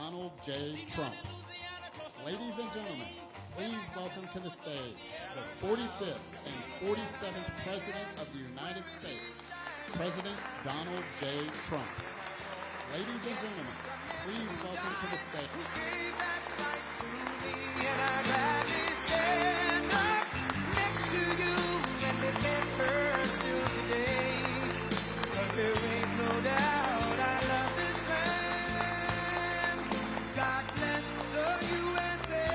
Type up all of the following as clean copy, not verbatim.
Donald J. Trump. Ladies and gentlemen, please welcome to the stage the 45th and 47th President of the United States, President Donald J. Trump. Ladies and gentlemen, please welcome to the stage. And I'd gladly stand up next to you and defend her still today. 'Cause there ain't no doubt I love this land. God bless the USA.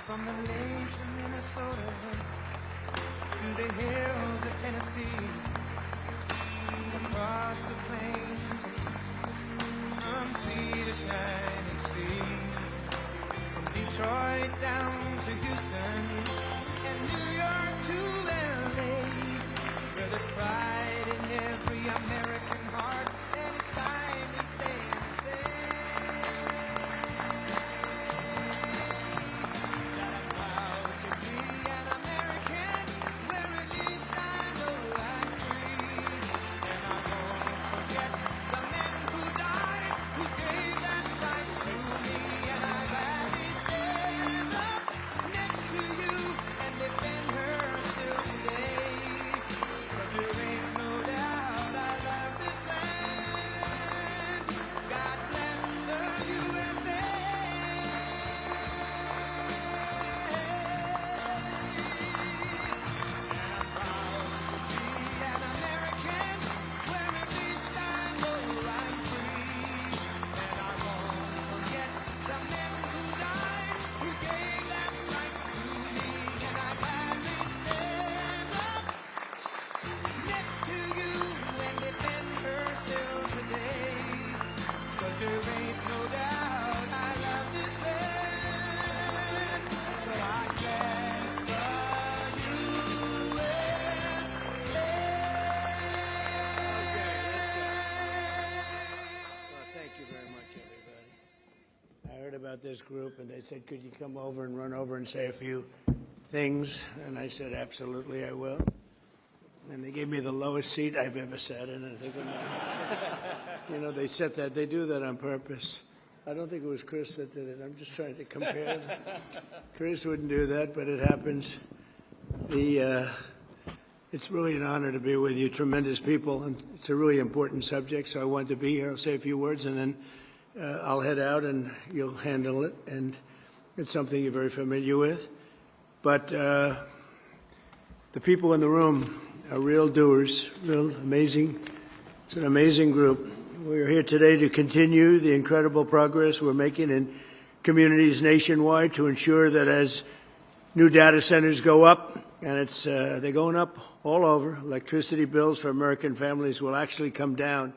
From the lakes of Minnesota to the hills of Tennessee, across the plains of Texas, from sea to shining sea, from Detroit down to Houston, and New York to LA, where there's pride in every American heart, and it's time we stand and say that I'm proud to be an American, where at least I know I'm free, and I won't forget the men who died, who gave that right to me, and I gladly stand up next to you and defend her still today. 'Cause there ain't no doubt I love this land. God bless the USA. An American, where at least I know I'm free, and I won't forget the men who died, who gave that right to me, and I gladly stand up next to you and defend her still today. 'Cause there ain't no doubt I love this land, but I guess the Well, thank you very much, everybody. I heard about this group, and they said, could you come over and run over and say a few things? And I said, absolutely, I will. And they gave me the lowest seat I've ever sat in. I think, you know, they said that. They do that on purpose. I don't think it was Chris that did it. I'm just trying to compare them. Chris wouldn't do that, but it happens. It's really an honor to be with you, tremendous people, and it's a really important subject, so I wanted to be here. I'll say a few words, and then I'll head out, and you'll handle it, and it's something you're very familiar with. But the people in the room are real doers, real amazing. It's an amazing group. We're here today to continue the incredible progress we're making in communities nationwide to ensure that as new data centers go up, and they're going up all over, electricity bills for American families will actually come down.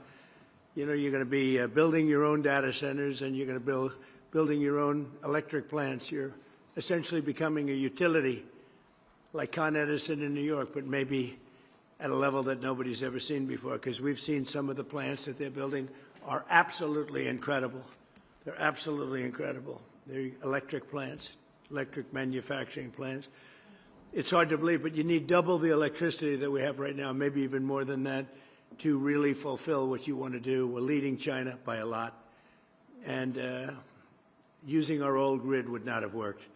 You know, you're going to be building your own data centers, and you're going to building your own electric plants. You're essentially becoming a utility like Con Edison in New York, but maybe at a level that nobody's ever seen before, because we've seen some of the plants that they're building are absolutely incredible. They're absolutely incredible. They're electric plants, electric manufacturing plants. It's hard to believe, but you need double the electricity that we have right now, maybe even more than that, to really fulfill what you want to do. We're leading China by a lot, and using our old grid would not have worked.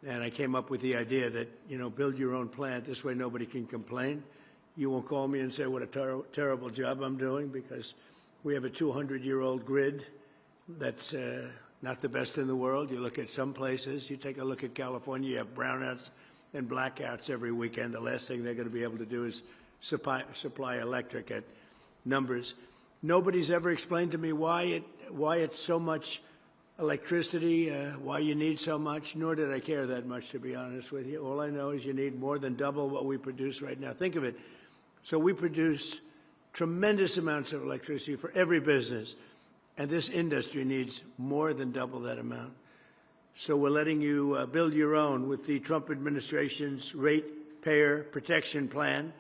And I came up with the idea that, you know, build your own plant. This way nobody can complain. You won't call me and say what a terrible job I'm doing, because we have a 200-year-old grid that's not the best in the world. You look at some places, you take a look at California, you have brownouts and blackouts every weekend. The last thing they're going to be able to do is supply electric at numbers. Nobody's ever explained to me why it's so much electricity, why you need so much, nor did I care that much, to be honest with you. All I know is you need more than double what we produce right now. Think of it. So we produce tremendous amounts of electricity for every business, and this industry needs more than double that amount. So we're letting you build your own with the Trump administration's Ratepayer Protection Plan.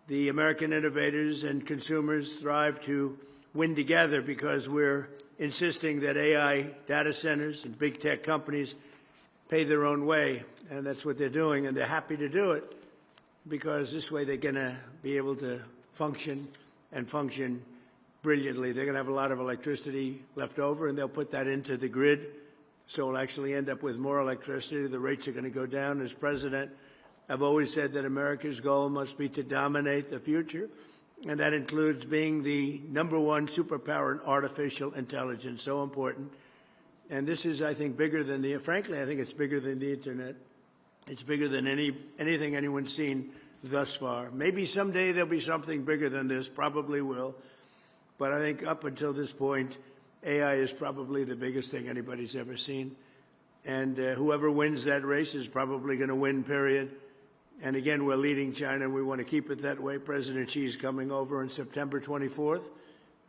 The American innovators and consumers thrive to win together because we're insisting that AI data centers and big tech companies pay their own way, and that's what they're doing, and they're happy to do it because this way they're going to be able to function and function brilliantly. They're going to have a lot of electricity left over, and they'll put that into the grid, so we'll actually end up with more electricity. The rates are going to go down. As president, I've always said that America's goal must be to dominate the future, and that includes being the #1 superpower in artificial intelligence, so important. And this is, I think, bigger than frankly, I think it's bigger than the Internet. It's bigger than anything anyone's seen thus far. Maybe someday there'll be something bigger than this, probably will. But I think up until this point, AI is probably the biggest thing anybody's ever seen. And whoever wins that race is probably going to win, period. And again, we're leading China, and we want to keep it that way. President Xi's coming over on September 24th,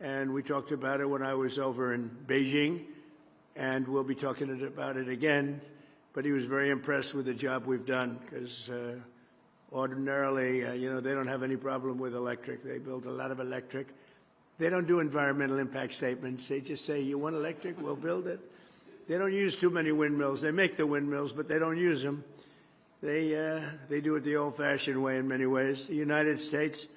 and we talked about it when I was over in Beijing, and we'll be talking about it again. But he was very impressed with the job we've done, because ordinarily, they don't have any problem with electric. They build a lot of electric. They don't do environmental impact statements. They just say, you want electric? We'll build it. They don't use too many windmills. They make the windmills, but they don't use them. They do it the old-fashioned way in many ways. The United States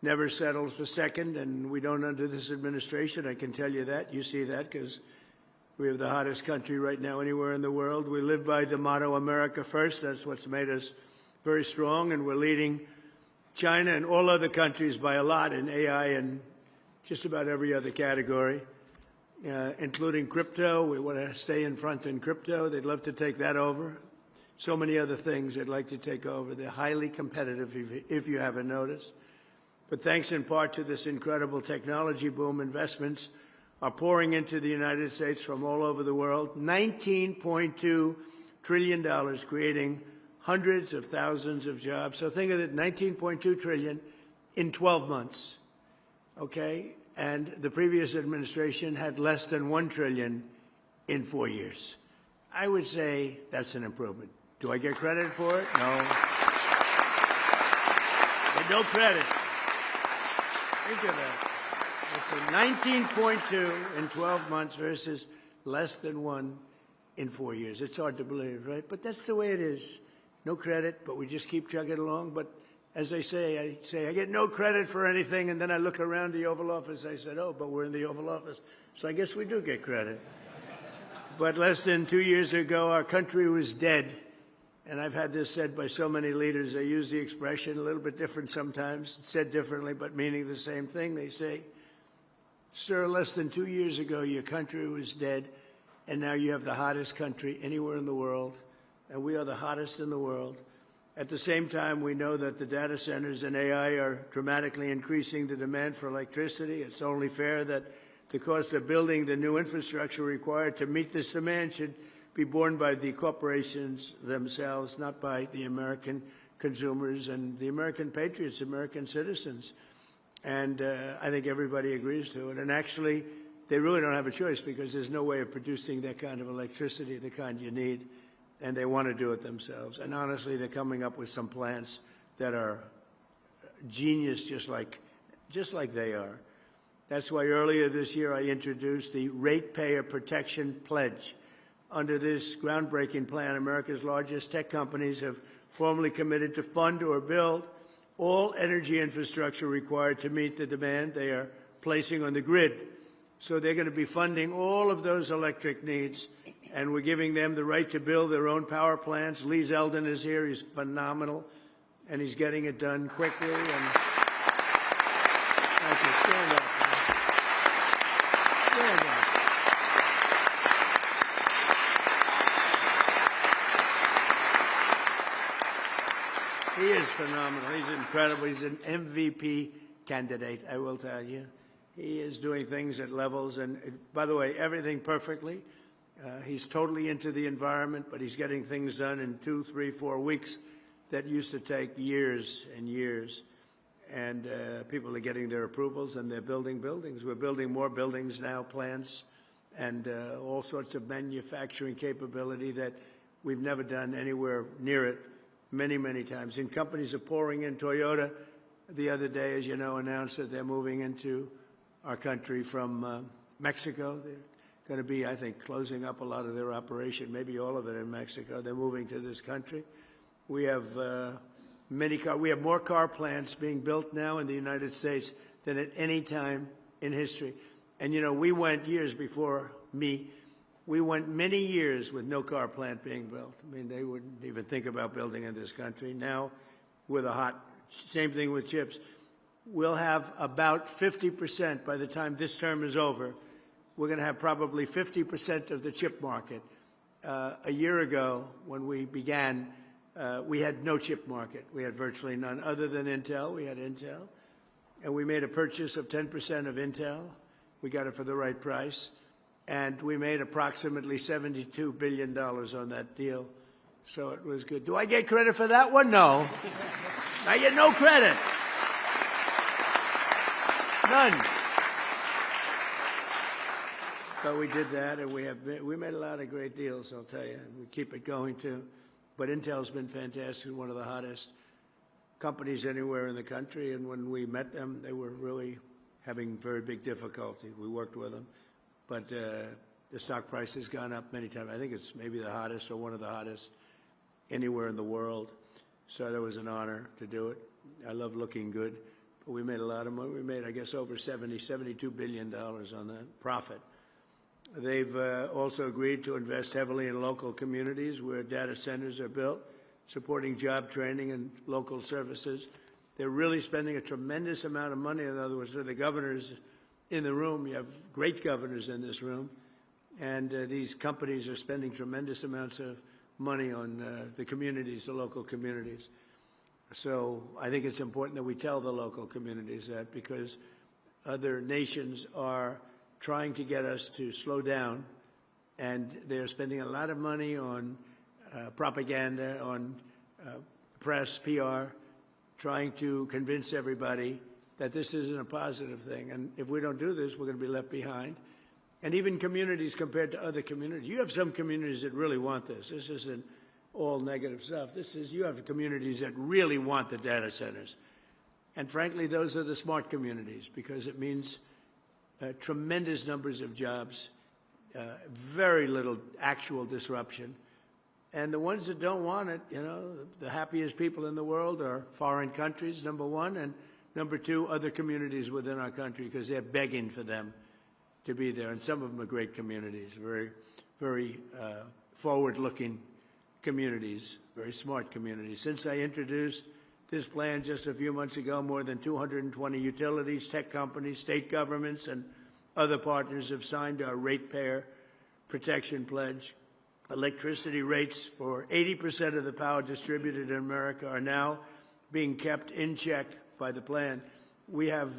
never settles for second, and we don't under this administration. I can tell you that. You see that because we have the hottest country right now anywhere in the world. We live by the motto, America first. That's what's made us very strong, and we're leading China and all other countries by a lot in AI and just about every other category, including crypto. We want to stay in front in crypto. They'd love to take that over. So many other things they'd like to take over. They're highly competitive, if you haven't noticed. But thanks in part to this incredible technology boom, investments are pouring into the United States from all over the world. $19.2 trillion, creating hundreds of thousands of jobs. So think of it, $19.2 trillion in 12 months, okay? And the previous administration had less than $1 trillion in 4 years. I would say that's an improvement. Do I get credit for it? No. But no credit. Think of that. It's a 19.2 in 12 months versus less than 1 in 4 years. It's hard to believe, right? But that's the way it is. No credit, but we just keep chugging along. But as I say, I get no credit for anything, and then I look around the Oval Office. I said, oh, but we're in the Oval Office. So I guess we do get credit. But less than 2 years ago, our country was dead. And I've had this said by so many leaders. They use the expression a little bit different sometimes, said differently, but meaning the same thing. They say, sir, less than 2 years ago, your country was dead, and now you have the hottest country anywhere in the world, and we are the hottest in the world. At the same time, we know that the data centers and AI are dramatically increasing the demand for electricity. It's only fair that the cost of building the new infrastructure required to meet this demand should be borne by the corporations themselves, not by the American consumers and the American patriots, American citizens. And I think everybody agrees to it. And actually, they really don't have a choice because there's no way of producing that kind of electricity, the kind you need, and they want to do it themselves. And honestly, they're coming up with some plants that are genius, just like they are. That's why earlier this year I introduced the Ratepayer Protection Pledge. Under this groundbreaking plan, America's largest tech companies have formally committed to fund or build all energy infrastructure required to meet the demand they are placing on the grid. So they're going to be funding all of those electric needs, and we're giving them the right to build their own power plants. Lee Zeldin is here. He's phenomenal, and he's getting it done quickly. And thank you. Stand up. Stand up. He is phenomenal. He's incredible. He's an MVP candidate, I will tell you. He is doing things at levels, and by the way, everything perfectly. He's totally into the environment, but he's getting things done in 2, 3, 4 weeks that used to take years and years. And people are getting their approvals, and they're building buildings. We're building more buildings now, plants, and all sorts of manufacturing capability that we've never done anywhere near it. Many, many times. And companies are pouring in. Toyota, the other day, as you know, announced that they're moving into our country from Mexico. They're going to be, I think, closing up a lot of their operation, maybe all of it in Mexico. They're moving to this country. We have we have more car plants being built now in the United States than at any time in history. And, you know, we went years before me. We went many years with no car plant being built. I mean, they wouldn't even think about building in this country. Now, with a hot, same thing with chips. We'll have about 50% by the time this term is over. We're going to have probably 50% of the chip market. A year ago, when we began, we had no chip market. We had virtually none. Other than Intel, we had Intel. And we made a purchase of 10% of Intel. We got it for the right price. And we made approximately $72 billion on that deal. So it was good. Do I get credit for that one? No. I get no credit. None. But we did that, and we made a lot of great deals, I'll tell you. And we keep it going, too. But Intel's been fantastic, one of the hottest companies anywhere in the country. And when we met them, they were really having very big difficulty. We worked with them. But the stock price has gone up many times. I think it's maybe the hottest or one of the hottest anywhere in the world. So that was an honor to do it. I love looking good. But we made a lot of money. We made, I guess, over $72 billion on that profit. They've also agreed to invest heavily in local communities where data centers are built, supporting job training and local services. They're really spending a tremendous amount of money. In other words, they're the governors in the room. You have great governors in this room. And these companies are spending tremendous amounts of money on the communities, the local communities. So I think it's important that we tell the local communities that, because other nations are trying to get us to slow down, and they're spending a lot of money on propaganda, on press, PR, trying to convince everybody that this isn't a positive thing. And if we don't do this, we're going to be left behind. And even communities compared to other communities. You have some communities that really want this. This isn't all negative stuff. You have communities that really want the data centers. And frankly, those are the smart communities, because it means tremendous numbers of jobs, very little actual disruption. And the ones that don't want it, you know, the happiest people in the world are foreign countries, number one, and number two, other communities within our country, because they're begging for them to be there. And some of them are great communities, very, very forward-looking communities, very smart communities. Since I introduced this plan just a few months ago, more than 220 utilities, tech companies, state governments, and other partners have signed our Ratepayer Protection Pledge. Electricity rates for 80% of the power distributed in America are now being kept in check by the plan. We have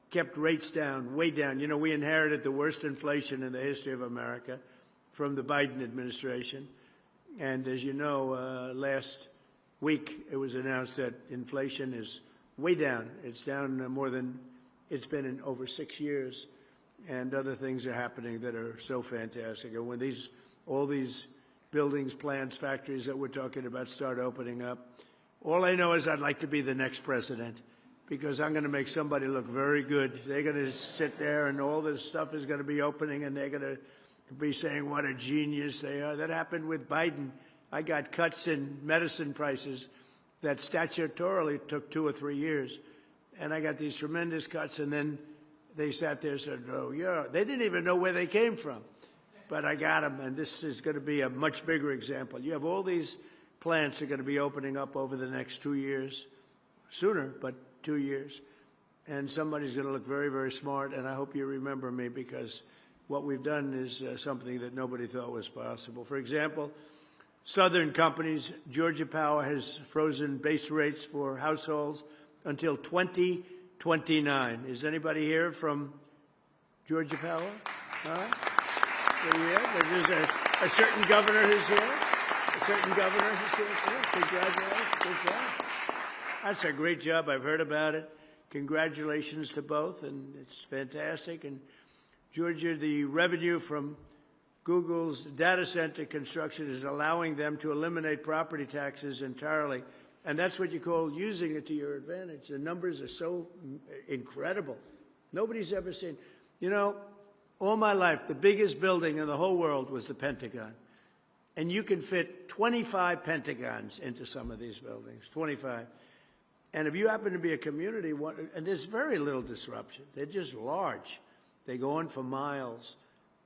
kept rates down, way down. You know, we inherited the worst inflation in the history of America from the Biden administration. And as you know, last week it was announced that inflation is way down. It's down more than it's been in over 6 years. And other things are happening that are so fantastic. And when all these buildings, plants, factories that we're talking about start opening up, all I know is I'd like to be the next president, because I'm going to make somebody look very good. They're going to sit there and all this stuff is going to be opening, and they're going to be saying what a genius they are. That happened with Biden. I got cuts in medicine prices that statutorily took 2 or 3 years. And I got these tremendous cuts, and then they sat there and said, oh, yeah. They didn't even know where they came from. But I got them, and this is going to be a much bigger example. You have all these plants that are going to be opening up over the next 2 years, sooner, but 2 years. And somebody's going to look very, very smart, and I hope you remember me, because what we've done is something that nobody thought was possible. For example, Southern companies, Georgia Power has frozen base rates for households until 2029. Is anybody here from Georgia Power? There's a certain governor who's here. A certain governor who's here. Congratulations. Good job. That's a great job. I've heard about it. Congratulations to both, and it's fantastic. And Georgia, the revenue from Google's data center construction is allowing them to eliminate property taxes entirely. And that's what you call using it to your advantage. The numbers are so incredible. Nobody's ever seen. You know, All my life, the biggest building in the whole world was the Pentagon. And you can fit 25 Pentagons into some of these buildings, 25. And if you happen to be a community, and there's very little disruption. They're just large. They go on for miles.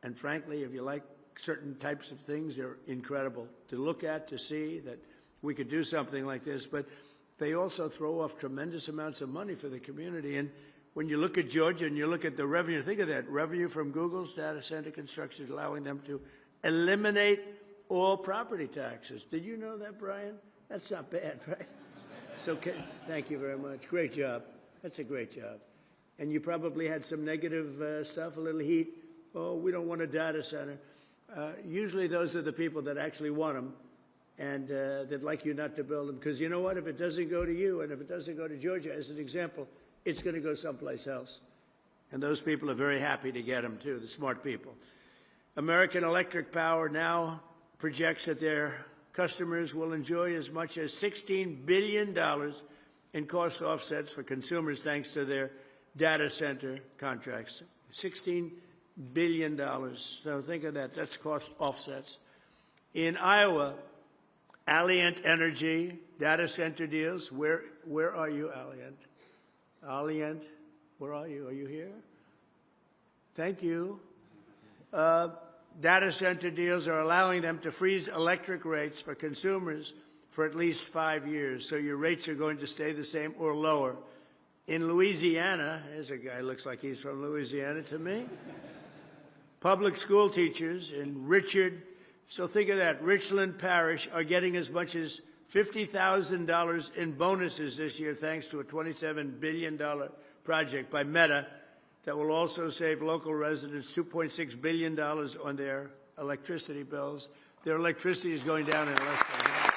And frankly, if you like certain types of things, they're incredible to look at, to see that we could do something like this. But they also throw off tremendous amounts of money for the community. And when you look at Georgia and you look at the revenue, think of that, revenue from Google's data center construction, allowing them to eliminate all property taxes. Did you know that, Brian? That's not bad, right? So thank you very much. Great job. That's a great job. And you probably had some negative stuff, a little heat. Oh, we don't want a data center. Usually those are the people that actually want them and they'd like you not to build them. Because you know what? If it doesn't go to you and if it doesn't go to Georgia, as an example, it's going to go someplace else. And those people are very happy to get them, too, the smart people. American Electric Power now projects that their customers will enjoy as much as $16 billion in cost offsets for consumers thanks to their data center contracts. $16 billion. So think of that. That's cost offsets. In Iowa, Alliant Energy data center deals. Where are you, Alliant? Alliant, where are you? Are you here? Thank you. Data center deals are allowing them to freeze electric rates for consumers for at least 5 years. So your rates are going to stay the same or lower. In Louisiana, there's a guy who looks like he's from Louisiana to me. Public school teachers in so think of that, Richland Parish are getting as much as $50,000 in bonuses this year thanks to a $27 billion project by Meta that will also save local residents $2.6 billion on their electricity bills. Their electricity is going down in less than half.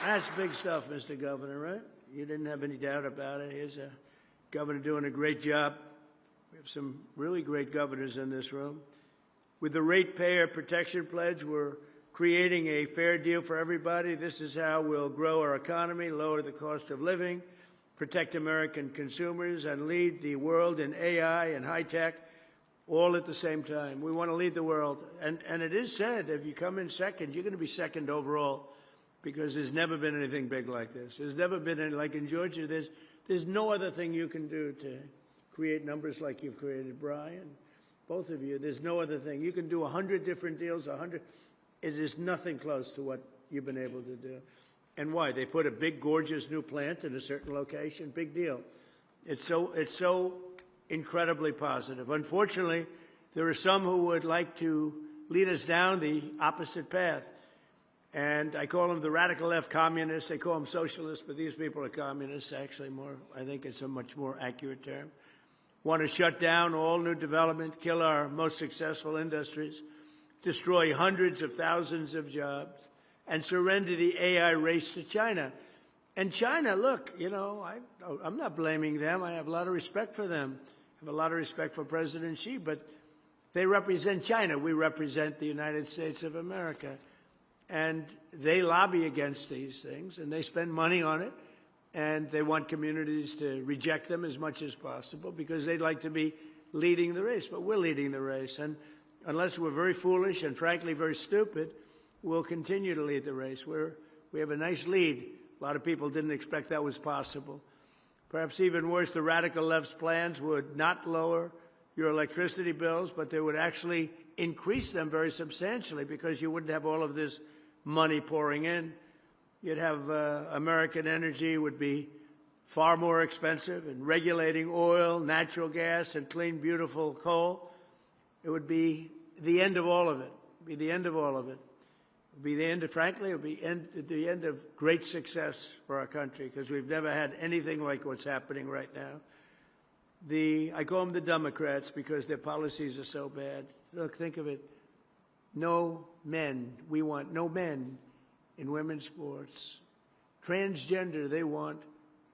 That's big stuff, Mr. Governor, right? You didn't have any doubt about it. Here's a governor doing a great job. We have some really great governors in this room. With the Ratepayer Protection Pledge, we're creating a fair deal for everybody. This is how we'll grow our economy, lower the cost of living, protect American consumers, and lead the world in AI and high tech, all at the same time. We want to lead the world. And it is said, if you come in second, you're going to be second overall, because there's never been anything big like this. There's never been any, like in Georgia, there's no other thing you can do to create numbers like you've created, Brian. Both of you, there's no other thing. You can do 100 different deals, 100. It is nothing close to what you've been able to do. And why? They put a big, gorgeous new plant in a certain location. Big deal. It's so incredibly positive. Unfortunately, there are some who would like to lead us down the opposite path. And I call them the radical left communists. They call them socialists, but these people are communists, actually more. I think it's a much more accurate term. Want to shut down all new development, kill our most successful industries, destroy hundreds of thousands of jobs, and surrender the AI race to China. And China, look, you know, I'm not blaming them. I have a lot of respect for them. I have a lot of respect for President Xi, but they represent China. We represent the United States of America. And they lobby against these things, and they spend money on it, and they want communities to reject them as much as possible because they'd like to be leading the race. But we're leading the race, and unless we're very foolish and, frankly, very stupid, we'll continue to lead the race. We have a nice lead. A lot of people didn't expect that was possible. Perhaps even worse, the radical left's plans would not lower your electricity bills, but they would actually increase them very substantially because you wouldn't have all of this money pouring in. You'd have American energy would be far more expensive, and regulating oil, natural gas, and clean, beautiful coal. It would be the end of all of it. It would be the end of all of it. It would be the end of, frankly, it would be the end of great success for our country because we've never had anything like what's happening right now. I call them the Democrats because their policies are so bad. Look, think of it. No men. We want no men in women's sports. Transgender, they want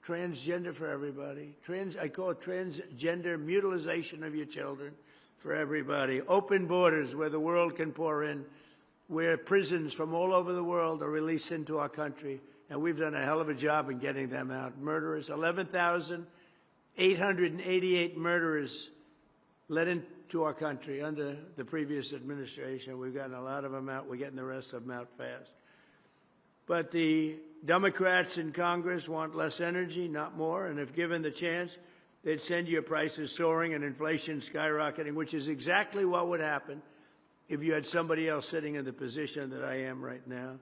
transgender for everybody. I call it transgender mutilization of your children for everybody. Open borders where the world can pour in, where prisons from all over the world are released into our country and we've done a hell of a job in getting them out. Murderers, 11,888 murderers let into our country under the previous administration. We've gotten a lot of them out. We're getting the rest of them out fast. But the Democrats in Congress want less energy, not more, and if given the chance, they'd send your prices soaring and inflation skyrocketing, which is exactly what would happen if you had somebody else sitting in the position that I am right now.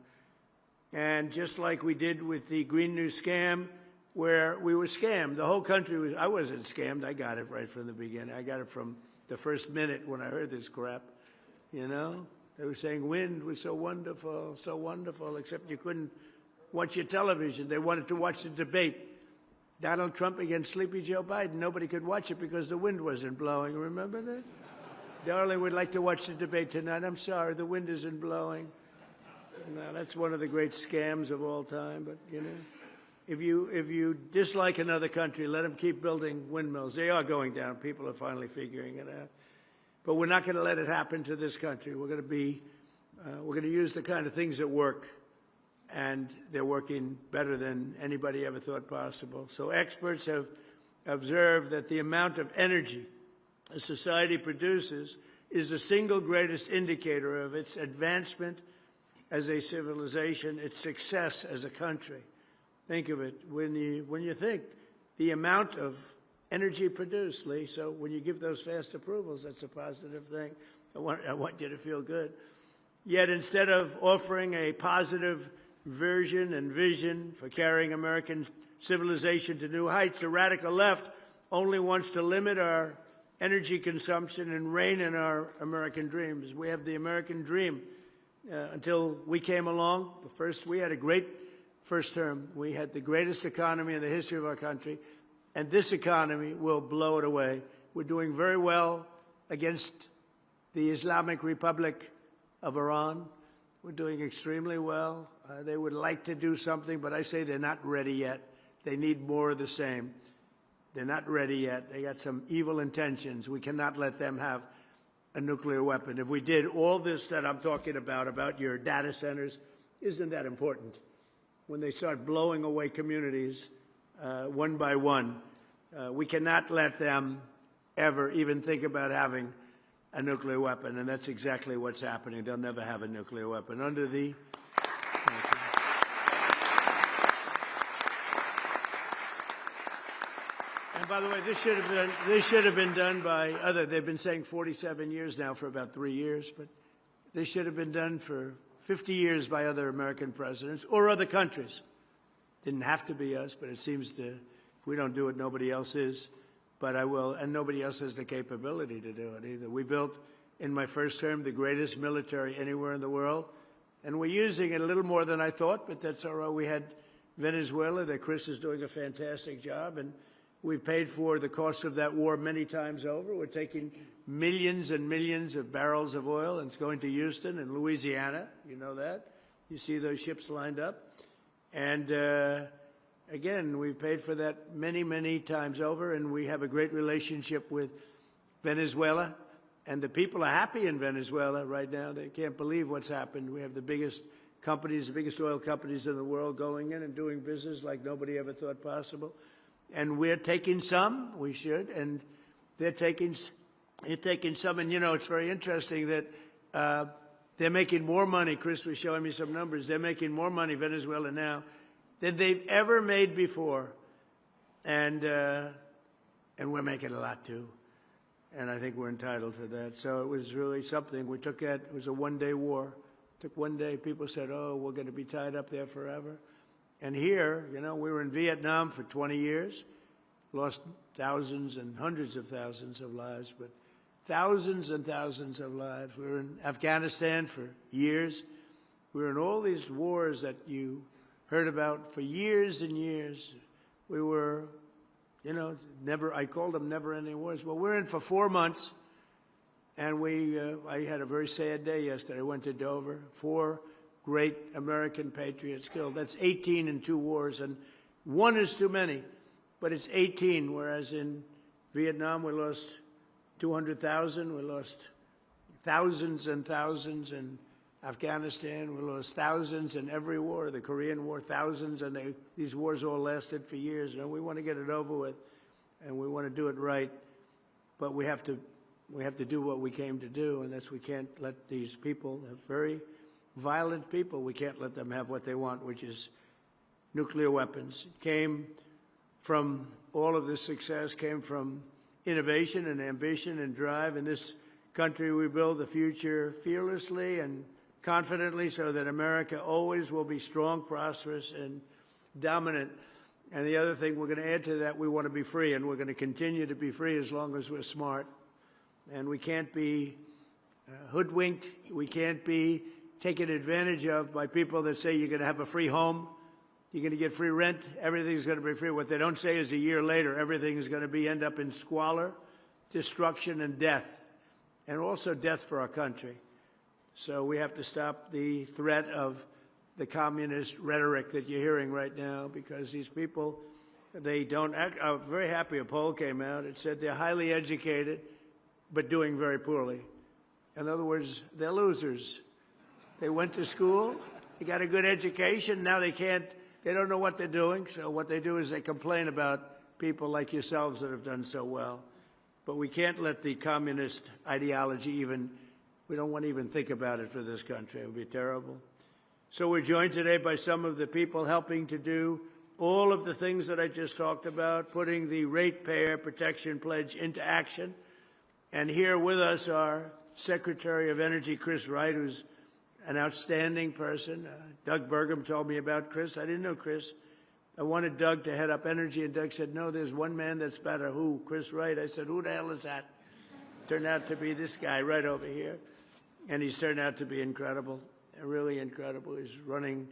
And just like we did with the Green New scam, where we were scammed, the whole country was, I wasn't scammed, I got it right from the beginning. I got it from the first minute when I heard this crap, you know? They were saying wind was so wonderful, except you couldn't watch your television. They wanted to watch the debate. Donald Trump against Sleepy Joe Biden. Nobody could watch it because the wind wasn't blowing. Remember that? Darling would like to watch the debate tonight. I'm sorry, the wind isn't blowing. No, that's one of the great scams of all time. But, you know, if you dislike another country, let them keep building windmills. They are going down. People are finally figuring it out. But we're not going to let it happen to this country. We're going to use the kind of things that work, and they're working better than anybody ever thought possible. So experts have observed that the amount of energy a society produces is the single greatest indicator of its advancement as a civilization, its success as a country. Think of it when you think the amount of energy produced, Lee. So when you give those fast approvals, that's a positive thing. I want you to feel good. Yet instead of offering a positive version and vision for carrying American civilization to new heights, the radical left only wants to limit our energy consumption and rein in our American dreams. We have the American dream. Until we came along, we had a great first term. We had the greatest economy in the history of our country. And this economy will blow it away. We're doing very well against the Islamic Republic of Iran. We're doing extremely well. They would like to do something, but I say they're not ready yet. They need more of the same. They're not ready yet. They got some evil intentions. We cannot let them have a nuclear weapon. If we did all this that I'm talking about your data centers, isn't that important? When they start blowing away communities, one by one. We cannot let them ever even think about having a nuclear weapon, and that's exactly what's happening. They'll never have a nuclear weapon. Under the And by the way, this should have been done by other. They've been saying 47 years now for about 3 years, but this should have been done for 50 years by other American presidents or other countries. Didn't have to be us, but it seems to, if we don't do it, nobody else is. But I will, and nobody else has the capability to do it either. We built, in my first term, the greatest military anywhere in the world, and we're using it a little more than I thought, but that's all right. We had Venezuela, that Chris is doing a fantastic job, and we've paid for the cost of that war many times over. We're taking millions and millions of barrels of oil, and it's going to Houston and Louisiana. You know that. You see those ships lined up. And again, we've paid for that many, many times over, and we have a great relationship with Venezuela. And the people are happy in Venezuela right now. They can't believe what's happened. We have the biggest companies, the biggest oil companies in the world going in and doing business like nobody ever thought possible. And we're taking some, we should, and they're taking some. And, you know, it's very interesting that they're making more money. Chris was showing me some numbers. They're making more money, Venezuela now, than they've ever made before. And we're making a lot, too. And I think we're entitled to that. So it was really something. We took that. It was a one-day war. It took one day. People said, oh, we're going to be tied up there forever. And here, you know, we were in Vietnam for 20 years, lost thousands and hundreds of thousands of lives, but thousands and thousands of lives. We were in Afghanistan for years. We were in all these wars that you heard about for years and years. We were, you know, I called them never-ending wars. Well, we're in for 4 months, and I had a very sad day yesterday. I went to Dover. 4 great American patriots killed. That's 18 in 2 wars, and 1 is too many, but it's 18, whereas in Vietnam we lost 200,000, we lost thousands and thousands in Afghanistan, we lost thousands in every war, the Korean War, thousands, and these wars all lasted for years. And we want to get it over with, and we want to do it right. But we have to do what we came to do, and that's we can't let these people, very violent people, we can't let them have what they want, which is nuclear weapons. It came from all of this success, came from innovation and ambition and drive. In this country, we build the future fearlessly and confidently so that America always will be strong, prosperous, and dominant. And the other thing we're going to add to that, we want to be free, and we're going to continue to be free as long as we're smart. And we can't be hoodwinked. We can't be taken advantage of by people that say you're going to have a free home, you're going to get free rent, everything's going to be free. What they don't say is a year later, everything is going to end up in squalor, destruction, and death, and also death for our country. So we have to stop the threat of the communist rhetoric that you're hearing right now, because these people, they don't act. I'm very happy a poll came out. It said they're highly educated, but doing very poorly. In other words, they're losers. They went to school, they got a good education, now they don't know what they're doing, so what they do is they complain about people like yourselves that have done so well. But we can't let the communist ideology we don't want to even think about it for this country. It would be terrible. So we're joined today by some of the people helping to do all of the things that I just talked about, putting the Ratepayer Protection Pledge into action. And here with us are Secretary of Energy Chris Wright, who's an outstanding person. Doug Burgum told me about Chris. I didn't know Chris. I wanted Doug to head up energy, and Doug said, no, there's one man that's better. Who? Chris Wright. I said, who the hell is that? Turned out to be this guy right over here. And he's turned out to be incredible, really incredible. He's running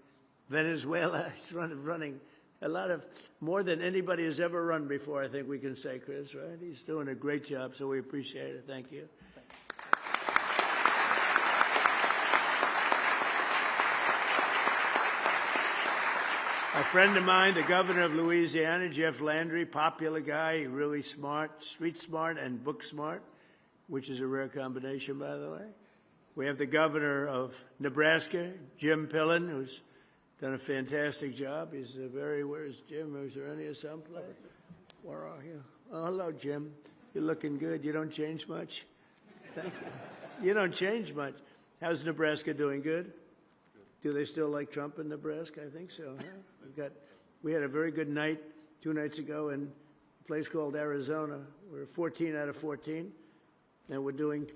Venezuela. He's running a lot of, more than anybody has ever run before, I think we can say, Chris, right? He's doing a great job, so we appreciate it. Thank you. A friend of mine, the governor of Louisiana, Jeff Landry, popular guy, really smart, street smart and book smart, which is a rare combination, by the way. We have the governor of Nebraska, Jim Pillen, who's done a fantastic job. He's where's Jim? Is there any someplace? Where are you? Oh, hello, Jim. You're looking good. You don't change much? Thank you. You don't change much. How's Nebraska doing? Good? Do they still like Trump in Nebraska? I think so, huh? We had a very good night 2 nights ago in a place called Arizona. We're 14 out of 14, and we're doing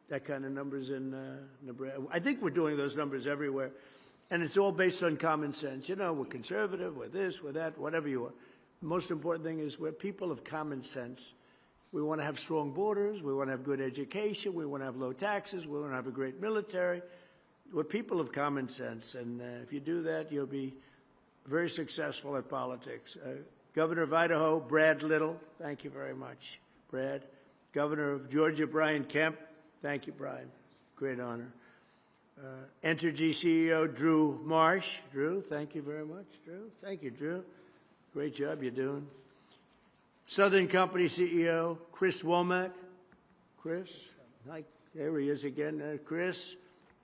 that kind of numbers in Nebraska. I think we're doing those numbers everywhere, and it's all based on common sense. You know, we're conservative, we're this, we're that, whatever you are. The most important thing is we're people of common sense. We want to have strong borders, we want to have good education, we want to have low taxes, we want to have a great military. We're people of common sense, and if you do that, you'll be very successful at politics. Governor of Idaho, Brad Little, thank you very much, Brad. Governor of Georgia, Brian Kemp, thank you, Brian, great honor. Entergy CEO, Drew Marsh. Drew, thank you very much, Drew. Thank you, Drew. Great job you're doing. Southern Company CEO, Chris Womack. Chris, hi, there he is again, Chris.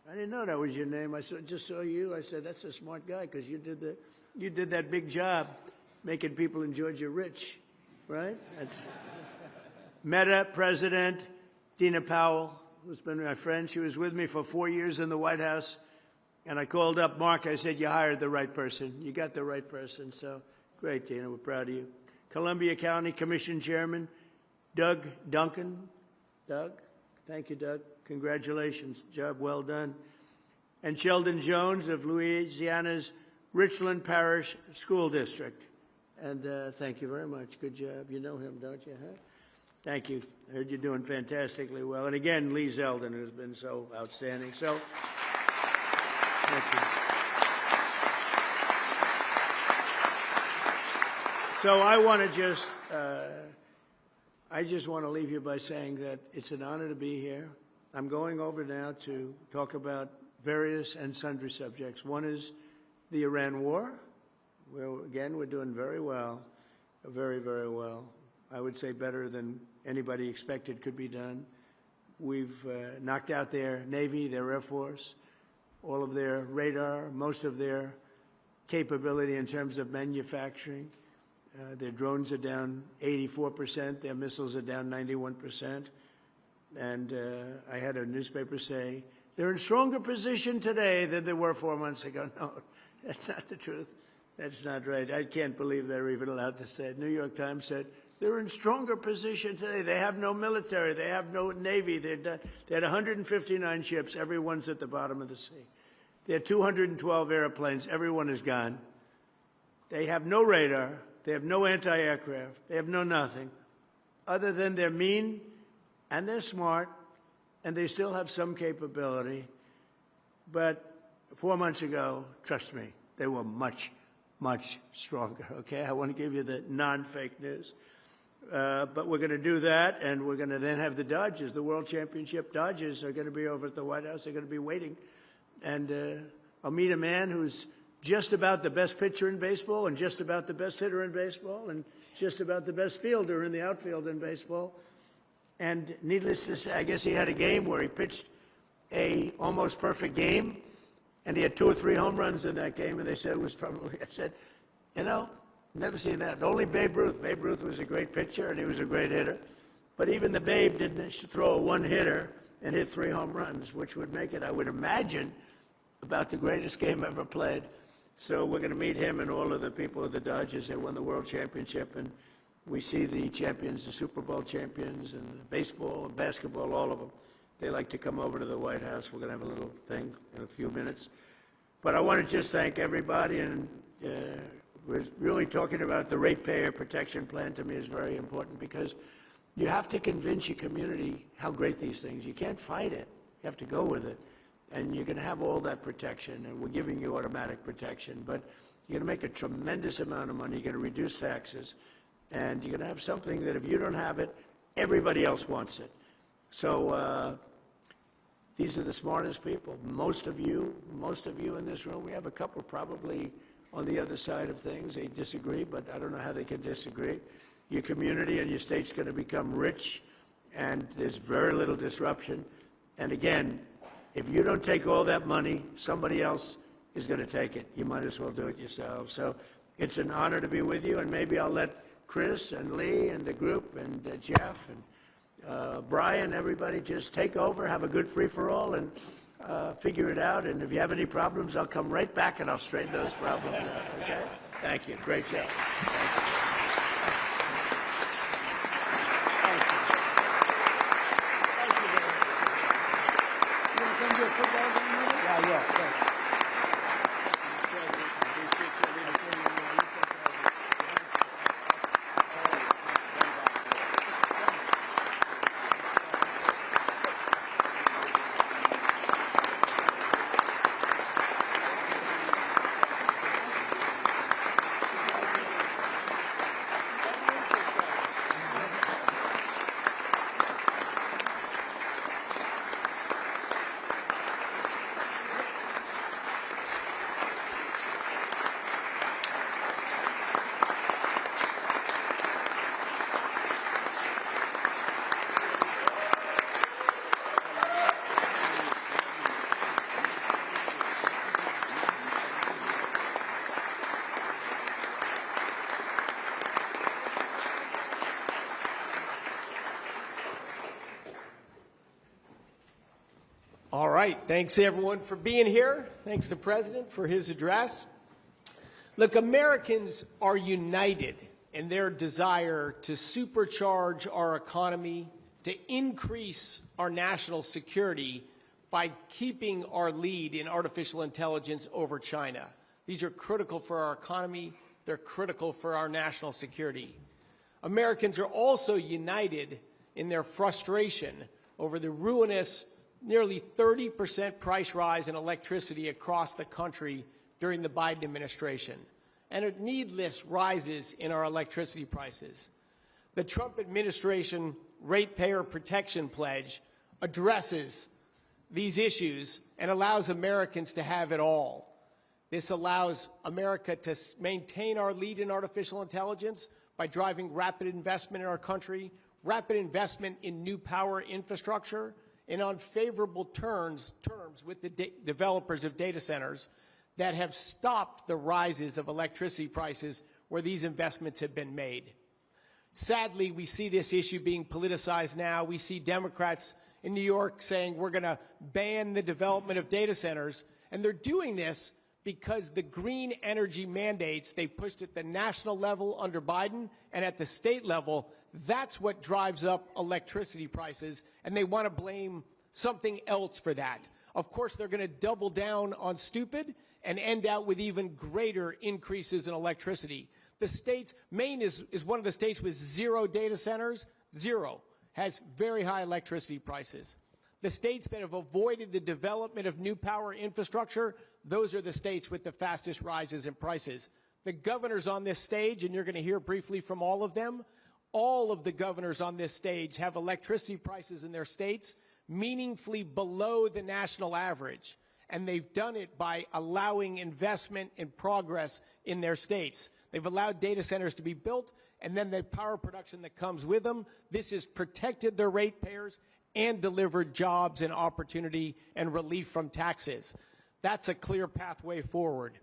I didn't know that was your name. I just saw you. I said, that's a smart guy, because you did that big job making people in Georgia rich, right? That's Meta President Dina Powell, who's been my friend. She was with me for 4 years in the White House, and I called up Mark. I said, you hired the right person. You got the right person. So great, Dina. We're proud of you. Columbia County Commission Chairman Doug Duncan. Doug, thank you, Doug. Congratulations. Job well done. And Sheldon Jones of Louisiana's Richland Parish School District. And thank you very much. Good job. You know him, don't you? Huh? Thank you. I heard you're doing fantastically well. And again, Lee Zeldin, who's been so outstanding. So, thank you. So I want to I just want to leave you by saying that it's an honor to be here. I'm going over now to talk about various and sundry subjects. One is the Iran war, where, again, we're doing very well, very, very well. I would say better than anybody expected could be done. We've knocked out their Navy, their Air Force. all of their radar, most of their capability in terms of manufacturing. Their drones are down 84%. Their missiles are down 91%. And I had a newspaper say, they're in stronger position today than they were 4 months ago. No, that's not the truth. That's not right. I can't believe they're even allowed to say it. New York Times said, they're in stronger position today. They have no military. They have no Navy. They had 159 ships. Everyone's at the bottom of the sea. They had 212 airplanes. Everyone is gone. They have no radar. They have no anti-aircraft. They have no nothing other than they're mean and they're smart and they still have some capability. But 4 months ago, trust me, they were much, much stronger, okay? I want to give you the non-fake news. But we're going to do that, and we're going to then have the Dodgers. The World Championship Dodgers are going to be over at the White House. They're going to be waiting. And I'll meet a man who's just about the best pitcher in baseball and just about the best hitter in baseball and just about the best fielder in the outfield in baseball. And needless to say, I guess he had a game where he pitched a almost perfect game, and he had 2 or 3 home runs in that game, and they said it was probably, I said, you know, never seen that. Only Babe Ruth. Babe Ruth was a great pitcher, and he was a great hitter. But even the Babe didn't throw a one-hitter and hit 3 home runs, which would make it, I would imagine, about the greatest game ever played. So we're going to meet him and all of the people of the Dodgers that won the World Championship, and we see the champions, the Super Bowl champions, and the baseball and basketball, all of them. They like to come over to the White House. We're going to have a little thing in a few minutes. But I want to just thank everybody, and we're really talking about the Ratepayer Protection Plan. To me is very important because you have to convince your community how great these things. You can't fight it. You have to go with it. And you're going to have all that protection, and we're giving you automatic protection. But you're going to make a tremendous amount of money. You're going to reduce taxes. And you're going to have something that if you don't have it, everybody else wants it. So these are the smartest people. Most of you in this room, we have a couple probably on the other side of things. They disagree, but I don't know how they can disagree. Your community and your state's going to become rich, and there's very little disruption. And again, if you don't take all that money, somebody else is going to take it. You might as well do it yourself. So it's an honor to be with you, and maybe I'll let Chris and Lee and the group and Jeff and Brian, everybody just take over, have a good free-for-all, and figure it out. And if you have any problems, I'll come right back and I'll straighten those problems out, okay? Thank you. Great job. Thank you. All right. Thanks, everyone, for being here. Thanks to the President for his address. Look, Americans are united in their desire to supercharge our economy, to increase our national security by keeping our lead in artificial intelligence over China. These are critical for our economy. They're critical for our national security. Americans are also united in their frustration over the ruinous nearly 30% price rise in electricity across the country during the Biden administration, and needless rises in our electricity prices. The Trump administration Ratepayer Protection Pledge addresses these issues and allows Americans to have it all. This allows America to maintain our lead in artificial intelligence by driving rapid investment in our country, rapid investment in new power infrastructure, in unfavorable terms with the developers of data centers that have stopped the rises of electricity prices where these investments have been made. Sadly, we see this issue being politicized now. We see Democrats in New York saying we're going to ban the development of data centers, and they're doing this because the green energy mandates they pushed at the national level under Biden and at the state level, that's what drives up electricity prices, and they want to blame something else for that. Of course, they're going to double down on stupid and end out with even greater increases in electricity. The states, Maine is one of the states with 0 data centers, 0, has very high electricity prices. The states that have avoided the development of new power infrastructure, those are the states with the fastest rises in prices. The governors on this stage, and you're going to hear briefly from all of them, all of the governors on this stage have electricity prices in their states meaningfully below the national average. And they've done it by allowing investment and progress in their states. They've allowed data centers to be built, and then the power production that comes with them. This has protected their ratepayers and delivered jobs and opportunity and relief from taxes. That's a clear pathway forward.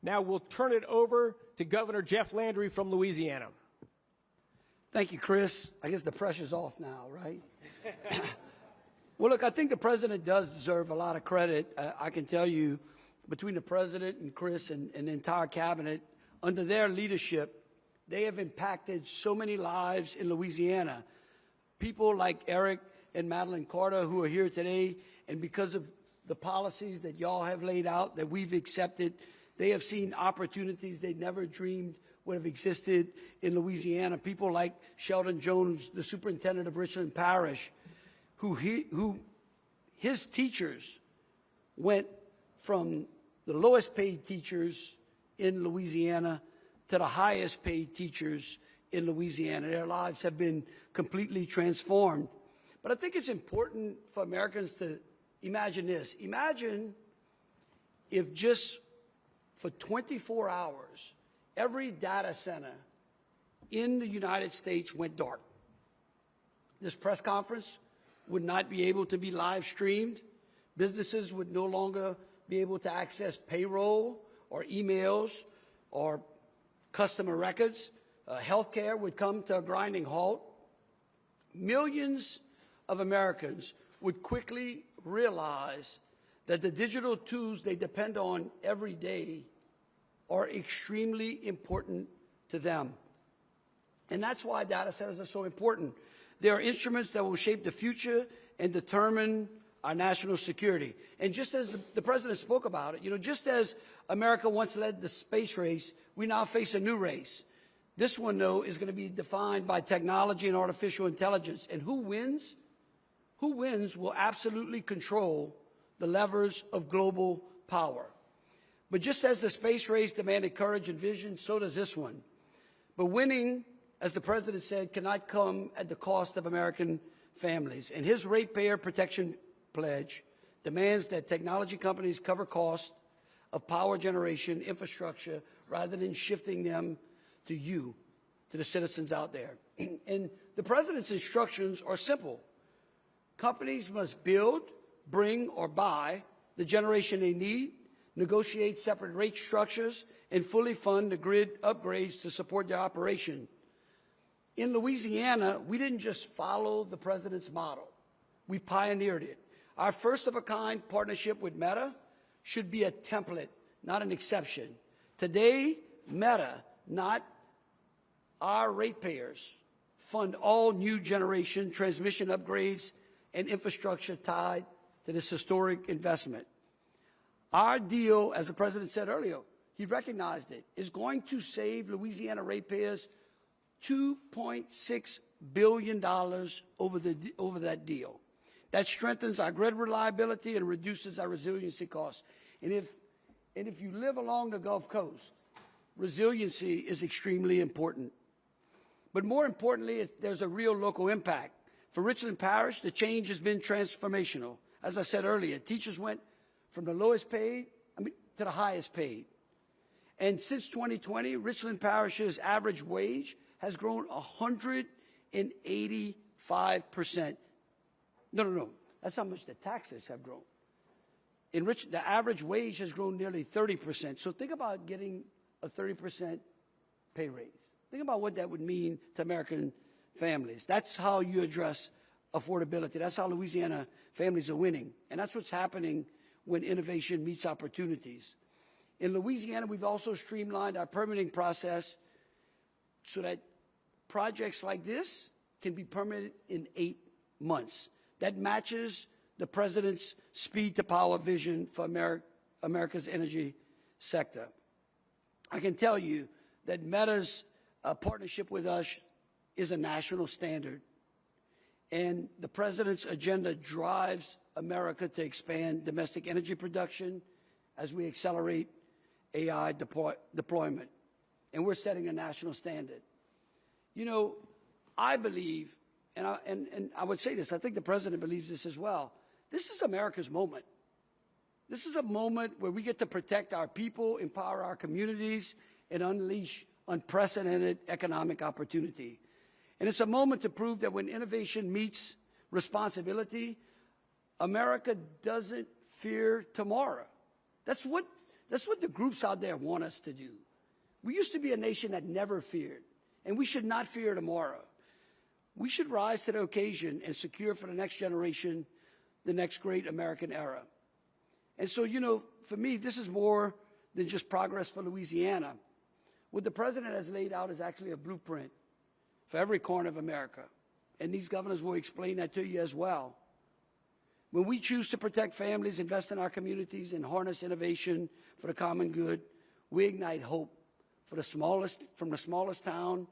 Now we'll turn it over to Governor Jeff Landry from Louisiana. Thank you, Chris. I guess the pressure's off now, right? Well, look, I think the president does deserve a lot of credit. I can tell you, between the president and Chris and the entire cabinet, under their leadership, they have impacted so many lives in Louisiana. People like Eric and Madeline Carter, who are here today, and because of the policies that y'all have laid out, that we've accepted, they have seen opportunities they never dreamed would have existed in Louisiana. People like Sheldon Jones, the superintendent of Richland Parish, who his teachers went from the lowest paid teachers in Louisiana to the highest paid teachers in Louisiana. Their lives have been completely transformed. But I think it's important for Americans to imagine this. Imagine if just for 24 hours, every data center in the United States went dark. This press conference would not be able to be live streamed. Businesses would no longer be able to access payroll or emails or customer records. Healthcare would come to a grinding halt. Millions of Americans would quickly realize that the digital tools they depend on every day are extremely important to them. And that's why data centers are so important. They are instruments that will shape the future and determine our national security. And just as the president spoke about it, just as America once led the space race, we now face a new race. This one, though, is going to be defined by technology and artificial intelligence. And who wins? Who wins will absolutely control the levers of global power. But just as the space race demanded courage and vision, so does this one. But winning, as the president said, cannot come at the cost of American families. And his Ratepayer Protection Pledge demands that technology companies cover costs of power generation infrastructure rather than shifting them to you, to the citizens out there. And the president's instructions are simple. Companies must build, bring, or buy the generation they need, negotiate separate rate structures, and fully fund the grid upgrades to support their operation. In Louisiana, we didn't just follow the president's model. We pioneered it. Our first-of-a-kind partnership with Meta should be a template, not an exception. Today, Meta, not our ratepayers, fund all new generation transmission upgrades and infrastructure tied to this historic investment. Our deal, as the president said earlier, he recognized it, is going to save Louisiana ratepayers $2.6 billion over that deal. That strengthens our grid reliability and reduces our resiliency costs. And if you live along the Gulf Coast, resiliency is extremely important. But more importantly, there's a real local impact. For Richland Parish, the change has been transformational. As I said earlier, teachers went from the lowest paid to the highest paid. And since 2020, Richland Parish's average wage has grown 185%. No. That's how much the taxes have grown. The average wage has grown nearly 30%. So think about getting a 30% pay raise. Think about what that would mean to American families. That's how you address affordability. That's how Louisiana families are winning. And that's what's happening when innovation meets opportunities. In Louisiana, we've also streamlined our permitting process so that projects like this can be permitted in 8 months. That matches the president's speed to power vision for America's energy sector. I can tell you that Meta's partnership with us is a national standard. And the president's agenda drives America to expand domestic energy production as we accelerate AI deployment. And we're setting a national standard. You know, I believe, and I would say this, I think the president believes this as well, this is America's moment. This is a moment where we get to protect our people, empower our communities, and unleash unprecedented economic opportunity. And it's a moment to prove that when innovation meets responsibility, America doesn't fear tomorrow. That's what the groups out there want us to do. We used to be a nation that never feared, and we should not fear tomorrow. We should rise to the occasion and secure for the next generation the next great American era. And so, you know, for me, this is more than just progress for Louisiana. What the president has laid out is actually a blueprint for every corner of America. And these governors will explain that to you as well. When we choose to protect families, invest in our communities, and harness innovation for the common good, we ignite hope for from the smallest town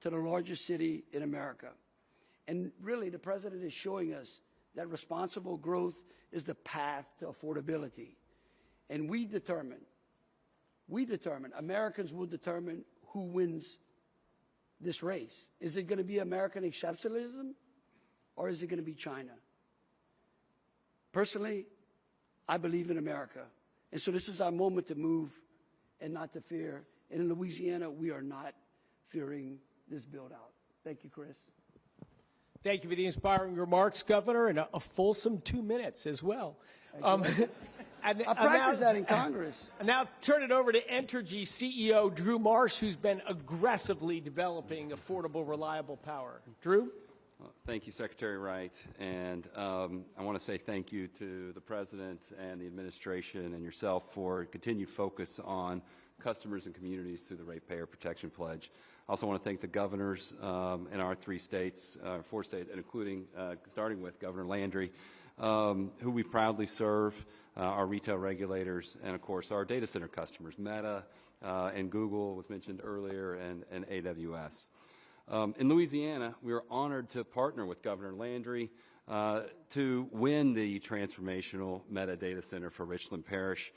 to the largest city in America. And really, the president is showing us that responsible growth is the path to affordability. And we determine, Americans will determine who wins this race. Is it going to be American exceptionalism, or is it going to be China? Personally, I believe in America. And so this is our moment to move and not to fear. And in Louisiana, we are not fearing this build-out. Thank you, Chris. Thank you for the inspiring remarks, Governor, and a fulsome 2 minutes as well. I practiced that in Congress. And now turn it over to Entergy CEO Drew Marsh, who's been aggressively developing affordable, reliable power. Drew? Well, thank you, Secretary Wright. And I want to say thank you to the President and the administration and yourself for continued focus on customers and communities through the Ratepayer Protection Pledge. I also want to thank the governors in our 4 states, and including, starting with Governor Landry, who we proudly serve, our retail regulators, and of course our data center customers, Meta and Google was mentioned earlier, and AWS. In Louisiana, we are honored to partner with Governor Landry to win the transformational Meta data center for Richland Parish.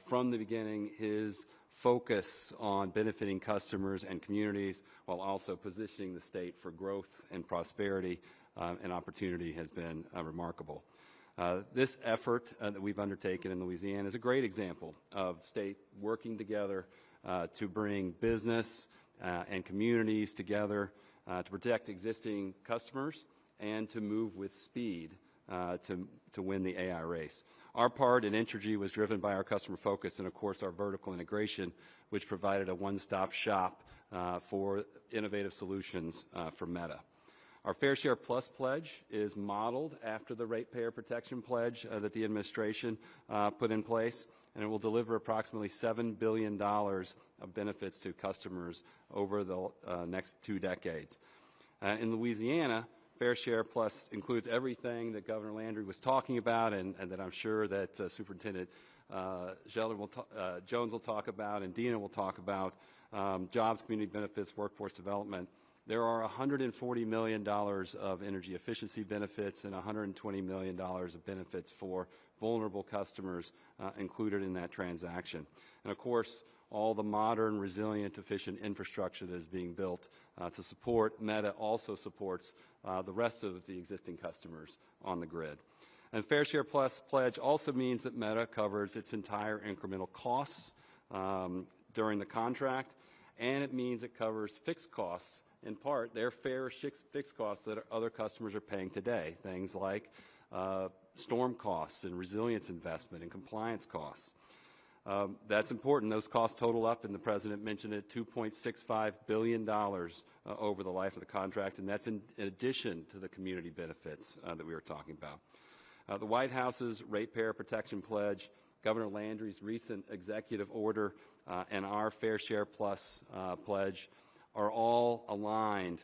From the beginning, his focus on benefiting customers and communities while also positioning the state for growth and prosperity and opportunity has been remarkable. This effort that we've undertaken in Louisiana is a great example of state working together to bring business and communities together to protect existing customers and to move with speed to win the AI race. Our part in Entergy was driven by our customer focus and, of course, our vertical integration, which provided a one-stop shop for innovative solutions for Meta. Our Fair Share Plus pledge is modeled after the Ratepayer Protection Pledge that the administration put in place, and it will deliver approximately $7 billion of benefits to customers over the next 2 decades. In Louisiana, Fair Share Plus includes everything that Governor Landry was talking about and that I'm sure that Superintendent Jones will talk about and Dina will talk about, jobs, community benefits, workforce development. There are $140 million of energy efficiency benefits and $120 million of benefits for vulnerable customers included in that transaction. And of course, all the modern, resilient, efficient infrastructure that is being built to support Meta also supports the rest of the existing customers on the grid. And Fair Share Plus pledge also means that Meta covers its entire incremental costs during the contract, and it means it covers fixed costs, in part, their fair fixed costs that other customers are paying today, things like storm costs and resilience investment and compliance costs. That's important. Those costs total up, and the President mentioned it, $2.65 billion over the life of the contract, and that's in addition to the community benefits that we were talking about. The White House's Ratepayer Protection Pledge, Governor Landry's recent executive order, and our Fair Share Plus pledge are all aligned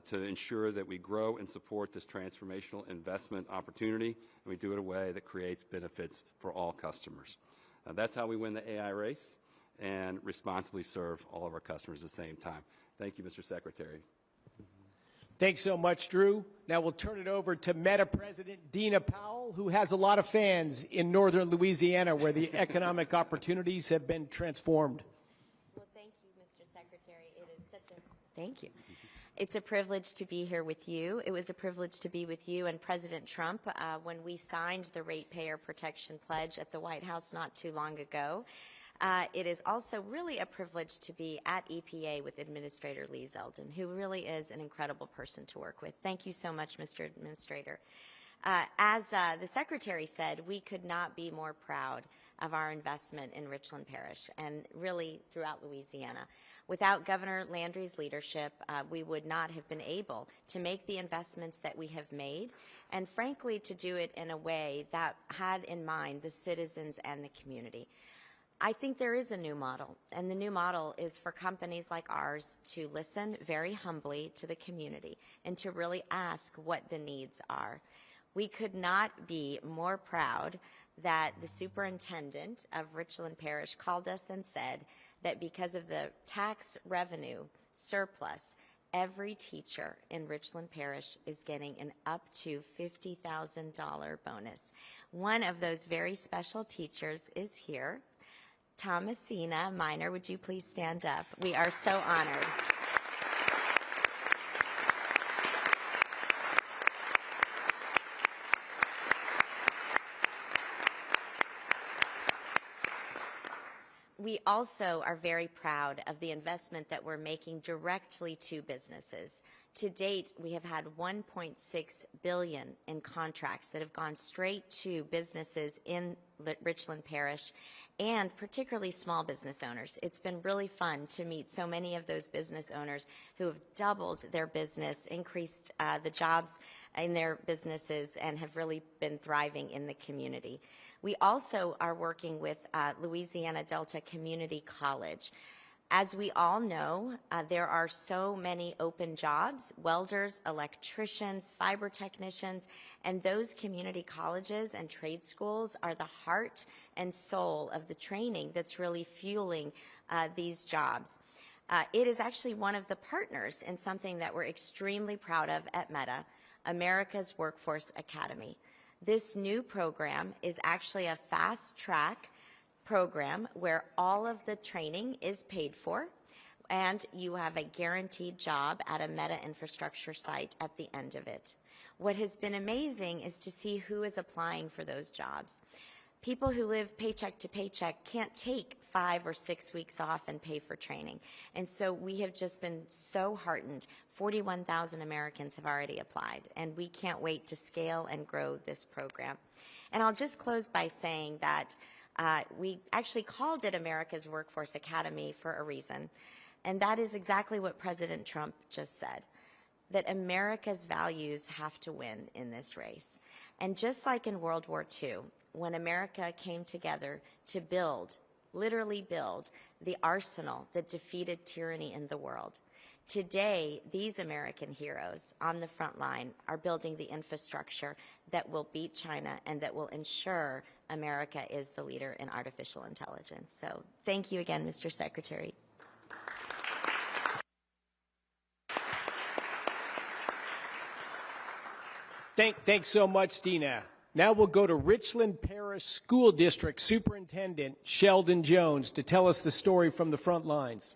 to ensure that we grow and support this transformational investment opportunity, and we do it in a way that creates benefits for all customers. That's how we win the AI race and responsibly serve all of our customers at the same time. Thank you, Mr. Secretary. Thanks so much, Drew. Now we'll turn it over to Meta President Dina Powell, who has a lot of fans in northern Louisiana where the economic opportunities have been transformed. Well, thank you, Mr. Secretary. It is such a thank you. It's a privilege to be here with you. It was a privilege to be with you and President Trump when we signed the Ratepayer Protection Pledge at the White House not too long ago. It is also really a privilege to be at EPA with Administrator Lee Zeldin, who really is an incredible person to work with. Thank you so much, Mr. Administrator. As the Secretary said, we could not be more proud of our investment in Richland Parish and really throughout Louisiana. Without Governor Landry's leadership, we would not have been able to make the investments that we have made, and frankly, to do it in a way that had in mind the citizens and the community. I think there is a new model, and the new model is for companies like ours to listen very humbly to the community and to really ask what the needs are. We could not be more proud that the superintendent of Richland Parish called us and said that because of the tax revenue surplus, every teacher in Richland Parish is getting an up to $50,000 bonus. One of those very special teachers is here. Thomasina Minor, would you please stand up? We are so honored. We also are very proud of the investment that we're making directly to businesses. To date, we have had $1.6 billion in contracts that have gone straight to businesses in Richland Parish, and particularly small business owners. It's been really fun to meet so many of those business owners who have doubled their business, increased the jobs in their businesses, and have really been thriving in the community. We also are working with Louisiana Delta Community College. As we all know, there are so many open jobs, welders, electricians, fiber technicians, and those community colleges and trade schools are the heart and soul of the training that's really fueling these jobs. It is actually one of the partners in something that we're extremely proud of at Meta, America's Workforce Academy. This new program is actually a fast-track program where all of the training is paid for, and you have a guaranteed job at a Meta infrastructure site at the end of it. What has been amazing is to see who is applying for those jobs. People who live paycheck to paycheck can't take 5 or 6 weeks off and pay for training. And so we have just been so heartened. 41,000 Americans have already applied, and we can't wait to scale and grow this program. And I'll just close by saying that we actually called it America's Workforce Academy for a reason, and that is exactly what President Trump just said, that America's values have to win in this race. And just like in World War II, when America came together to build, literally build, the arsenal that defeated tyranny in the world, today, these American heroes on the front line are building the infrastructure that will beat China and that will ensure America is the leader in artificial intelligence. So thank you again, Mr. Secretary. Thanks so much, Dina. Now we'll go to Richland Parish School District Superintendent Sheldon Jones to tell us the story from the front lines.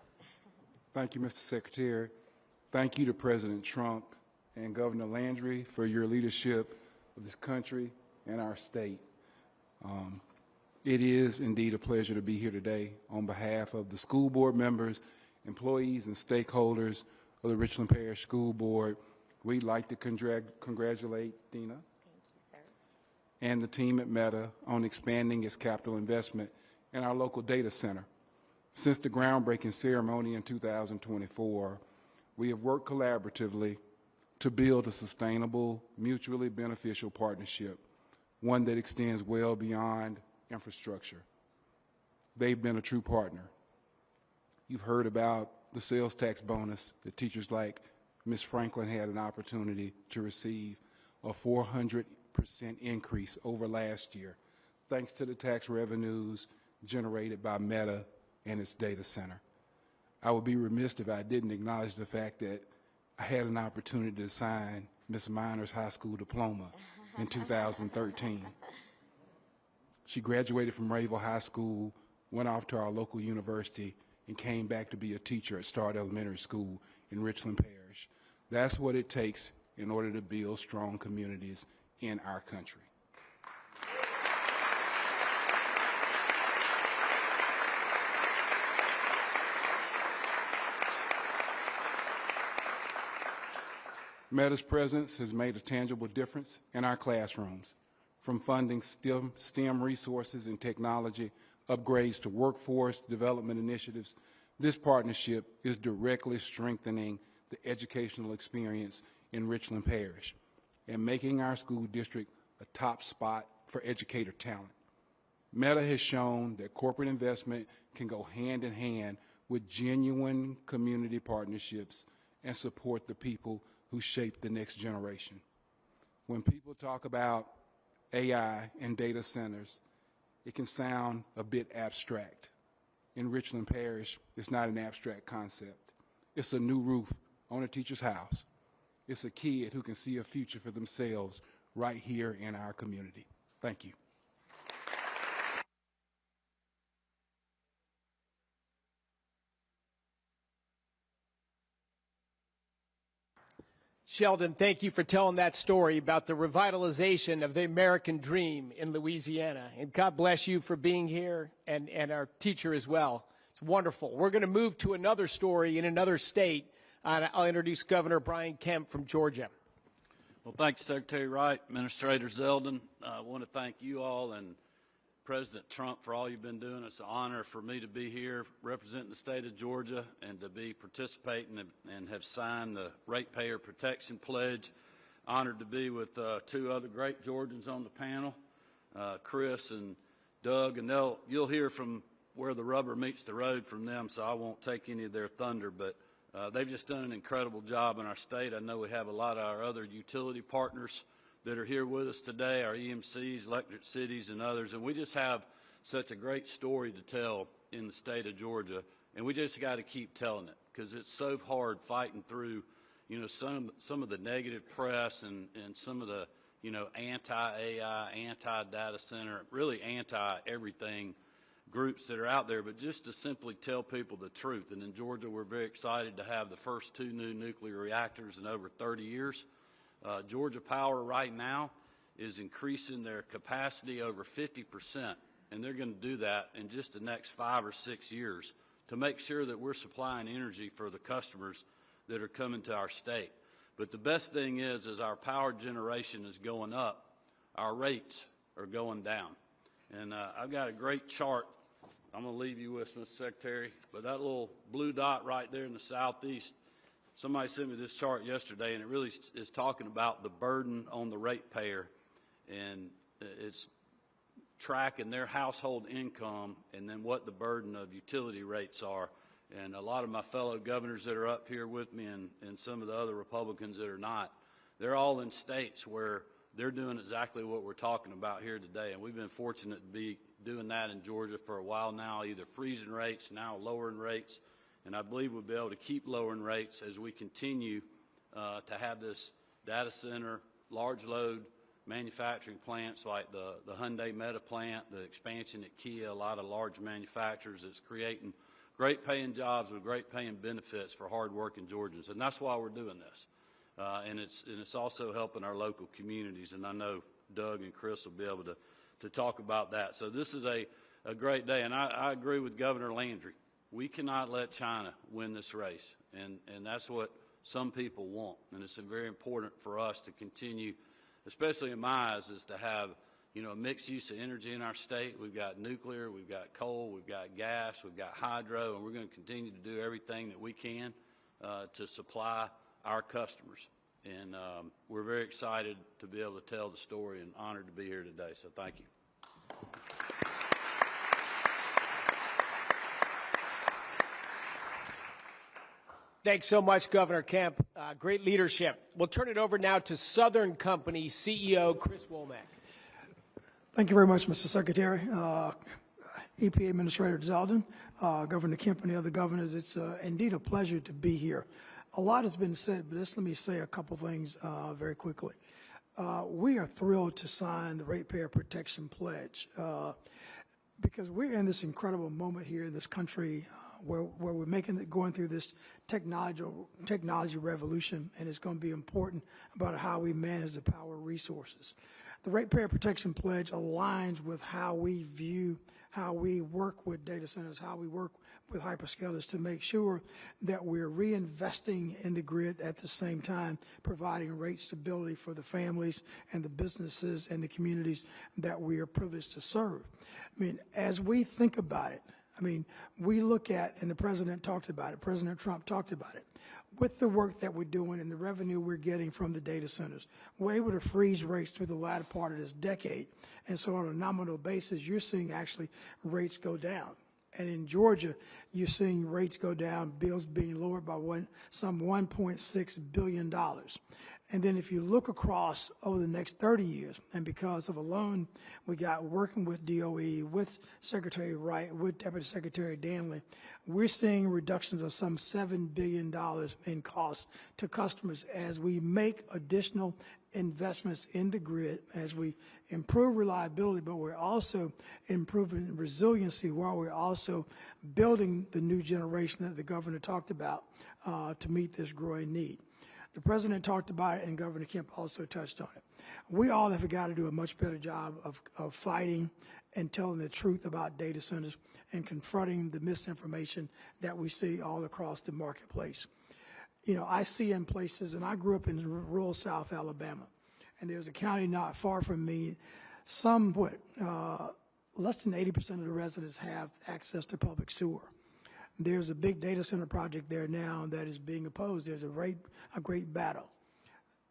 Thank you, Mr. Secretary. Thank you to President Trump and Governor Landry for your leadership of this country and our state. It is indeed a pleasure to be here today on behalf of the school board members, employees, and stakeholders of the Richland Parish School Board. We'd like to congratulate Dina. Thank you, sir. and the team at Meta on expanding its capital investment in our local data center. Since the groundbreaking ceremony in 2024, we have worked collaboratively to build a sustainable, mutually beneficial partnership, one that extends well beyond infrastructure. They've been a true partner. You've heard about the sales tax bonus that teachers like Ms. Franklin had an opportunity to receive, a 400% increase over last year, thanks to the tax revenues generated by Meta and its data center. I would be remiss if I didn't acknowledge the fact that I had an opportunity to sign Ms. Minor's high school diploma in 2013. She graduated from Rayville High School, went off to our local university, and came back to be a teacher at Start Elementary School in Richland Parish. That's what it takes in order to build strong communities in our country. Meta's presence has made a tangible difference in our classrooms, from funding STEM resources and technology, upgrades to workforce development initiatives. This partnership is directly strengthening the educational experience in Richland Parish and making our school district a top spot for educator talent. Meta has shown that corporate investment can go hand in hand with genuine community partnerships and support the people who shape the next generation. When people talk about AI and data centers, it can sound a bit abstract. In Richland Parish, it's not an abstract concept. It's a new roof on a teacher's house. It's a kid who can see a future for themselves right here in our community. Thank you. Sheldon, thank you for telling that story about the revitalization of the American dream in Louisiana. And God bless you for being here and our teacher as well. It's wonderful. We're going to move to another story in another state. I'll introduce Governor Brian Kemp from Georgia. Well, thank you, Secretary Wright, Administrator Zeldin. I want to thank you all and President Trump for all you've been doing. It's an honor for me to be here representing the state of Georgia and to be participating and have signed the Ratepayer Protection Pledge. Honored to be with two other great Georgians on the panel, Chris and Doug, and you'll hear from where the rubber meets the road from them, so I won't take any of their thunder, but they've just done an incredible job in our state. I know we have a lot of our other utility partners that are here with us today, our EMCs, electric cities, and others. And we just have such a great story to tell in the state of Georgia. And we just got to keep telling it because it's so hard fighting through, some of the negative press and some of the, anti-AI, anti-data center, really anti-everything groups that are out there. But just to simply tell people the truth. And in Georgia, we're very excited to have the first 2 new nuclear reactors in over 30 years. Georgia Power right now is increasing their capacity over 50%, and they're going to do that in just the next 5 or 6 years to make sure that we're supplying energy for the customers that are coming to our state. But the best thing is our power generation is going up, our rates are going down. And I've got a great chart I'm going to leave you with, Mr. Secretary, but that little blue dot right there in the southeast, somebody sent me this chart yesterday, and it really is talking about the burden on the ratepayer, and it's tracking their household income and then what the burden of utility rates are. And a lot of my fellow governors that are up here with me and some of the other Republicans that are not, they're all in states where they're doing exactly what we're talking about here today. And we've been fortunate to be doing that in Georgia for a while now, either freezing rates, now lowering rates. And I believe we'll be able to keep lowering rates as we continue to have this data center, large load manufacturing plants like the Hyundai Meta plant, the expansion at Kia, a lot of large manufacturers that's creating great paying jobs with great paying benefits for hardworking Georgians. And that's why we're doing this. And it's also helping our local communities. And I know Doug and Chris will be able to talk about that. So this is a great day. And I agree with Governor Landry. We cannot let China win this race, and that's what some people want. And it's very important for us to continue, especially in my eyes, is to have you know, a mixed use of energy in our state. We've got nuclear, we've got coal, we've got gas, we've got hydro, and we're going to continue to do everything that we can to supply our customers. And we're very excited to be able to tell the story and honored to be here today. So thank you. Thanks so much, Governor Kemp. Great leadership. We'll turn it over now to Southern Company CEO Chris Womack. Thank you very much, Mr. Secretary. EPA Administrator Zeldin, Governor Kemp, and the other governors, it's indeed a pleasure to be here. A lot has been said, but let me say a couple things very quickly. We are thrilled to sign the Ratepayer Protection Pledge because we're in this incredible moment here in this country where we're going through this technology revolution, and it's going to be important about how we manage the power resources. The Ratepayer Protection Pledge aligns with how we view, how we work with data centers, how we work with hyperscalers to make sure that we're reinvesting in the grid at the same time, providing rate stability for the families and the businesses and the communities that we are privileged to serve. I mean, as we think about it, I mean, we look at, and the President talked about it, President Trump talked about it, with the work that we're doing and the revenue we're getting from the data centers, we're able to freeze rates through the latter part of this decade. And so on a nominal basis, you're seeing actually rates go down. And in Georgia, you're seeing rates go down, bills being lowered by some $1.6 billion. And then if you look across over the next 30 years, and because of a loan we got working with DOE, with Secretary Wright, with Deputy Secretary Danley, we're seeing reductions of some $7 billion in costs to customers as we make additional investments in the grid, as we improve reliability, but we're also improving resiliency while we're also building the new generation that the governor talked about to meet this growing need. The President talked about it, and Governor Kemp also touched on it. We all have got to do a much better job of fighting and telling the truth about data centers and confronting the misinformation that we see all across the marketplace. You know, I see in places, and I grew up in rural South Alabama, and there's a county not far from me, less than 80% of the residents have access to public sewer. There's a big data center project there now that is being opposed. There's a great battle.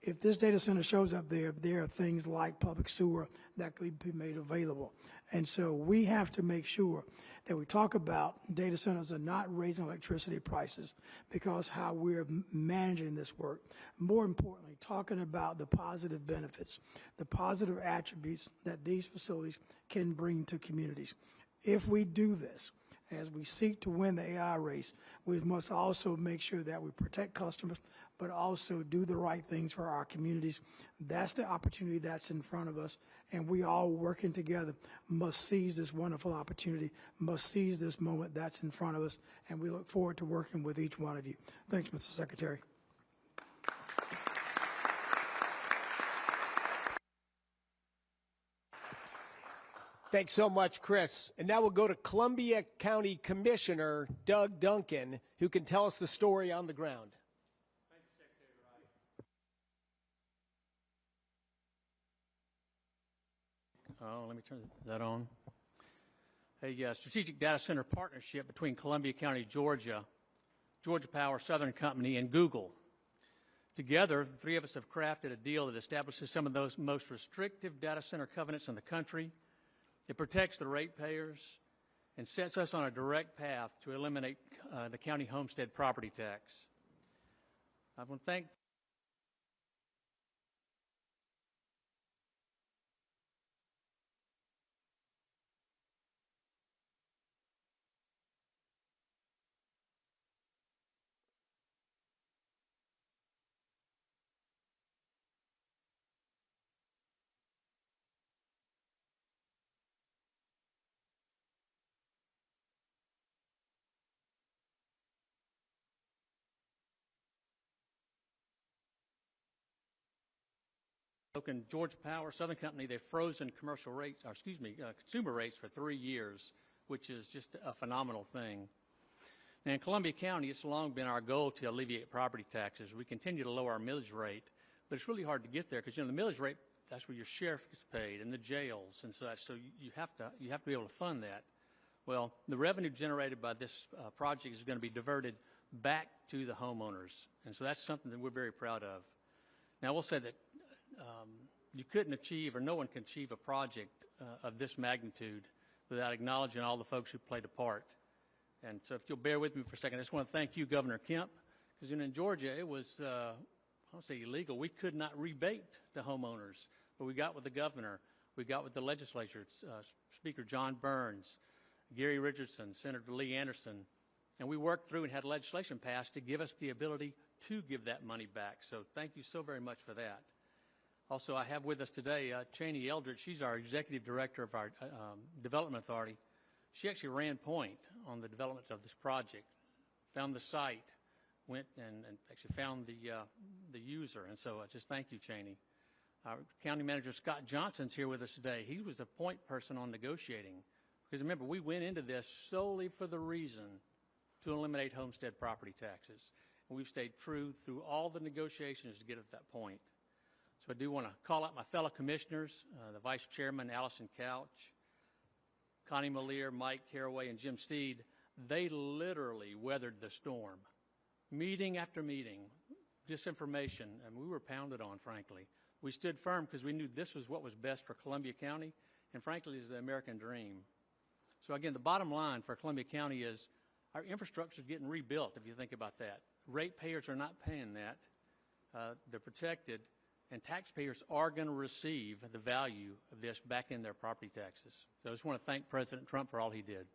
If this data center shows up there are things like public sewer that could be made available. And so we have to make sure that we talk about data centers are not raising electricity prices because how we're managing this work. More importantly, talking about the positive benefits, the positive attributes that these facilities can bring to communities. If we do this, as we seek to win the AI race, we must also make sure that we protect customers, but also do the right things for our communities. That's the opportunity that's in front of us, and we all working together must seize this wonderful opportunity, must seize this moment that's in front of us, and we look forward to working with each one of you. Thanks, Mr. Secretary. Thanks so much, Chris. And now we'll go to Columbia County Commissioner Doug Duncan, who can tell us the story on the ground. Thank you, Secretary Wright. Oh, let me turn that on. A strategic data center partnership between Columbia County, Georgia, Georgia Power, Southern Company, and Google. Together, the three of us have crafted a deal that establishes some of those most restrictive data center covenants in the country. It protects the ratepayers and sets us on a direct path to eliminate the county homestead property tax. I want to thank Georgia Power, Southern Company. They've frozen commercial rates, or excuse me, consumer rates for 3 years, which is just a phenomenal thing. Now, in Columbia County, it's long been our goal to alleviate property taxes. We continue to lower our millage rate, but it's really hard to get there because, you know, the millage rate that's where your sheriff gets paid and the jails and such. So you have to be able to fund that. Well, the revenue generated by this project is going to be diverted back to the homeowners, and so that's something that we're very proud of. Now, I will say that you couldn't achieve, or no one can achieve, a project of this magnitude without acknowledging all the folks who played a part. And so if you'll bear with me for a second, I just want to thank you, Governor Kemp, because in Georgia it was, I don't say illegal, we could not rebate to homeowners, but we got with the governor, we got with the legislature, Speaker John Burns, Gary Richardson, Senator Lee Anderson, and we worked through and had legislation passed to give us the ability to give that money back. So thank you so very much for that. Also, I have with us today Cheney Eldridge. She's our Executive Director of our Development Authority. She actually ran point on the development of this project, found the site, went and actually found the user. And so I just thank you, Cheney. Our County Manager Scott Johnson's here with us today. He was a point person on negotiating. Because remember, we went into this solely for the reason to eliminate homestead property taxes. And we've stayed true through all the negotiations to get at that point. So I do want to call out my fellow commissioners, the Vice Chairman, Allison Couch, Connie Malier, Mike Caraway, and Jim Steed. They literally weathered the storm. Meeting after meeting, disinformation, and we were pounded on, frankly. We stood firm because we knew this was what was best for Columbia County, and frankly, is the American dream. So again, the bottom line for Columbia County is our infrastructure is getting rebuilt, if you think about that. Ratepayers are not paying that. They're protected, and taxpayers are going to receive the value of this back in their property taxes. So I just want to thank President Trump for all he did.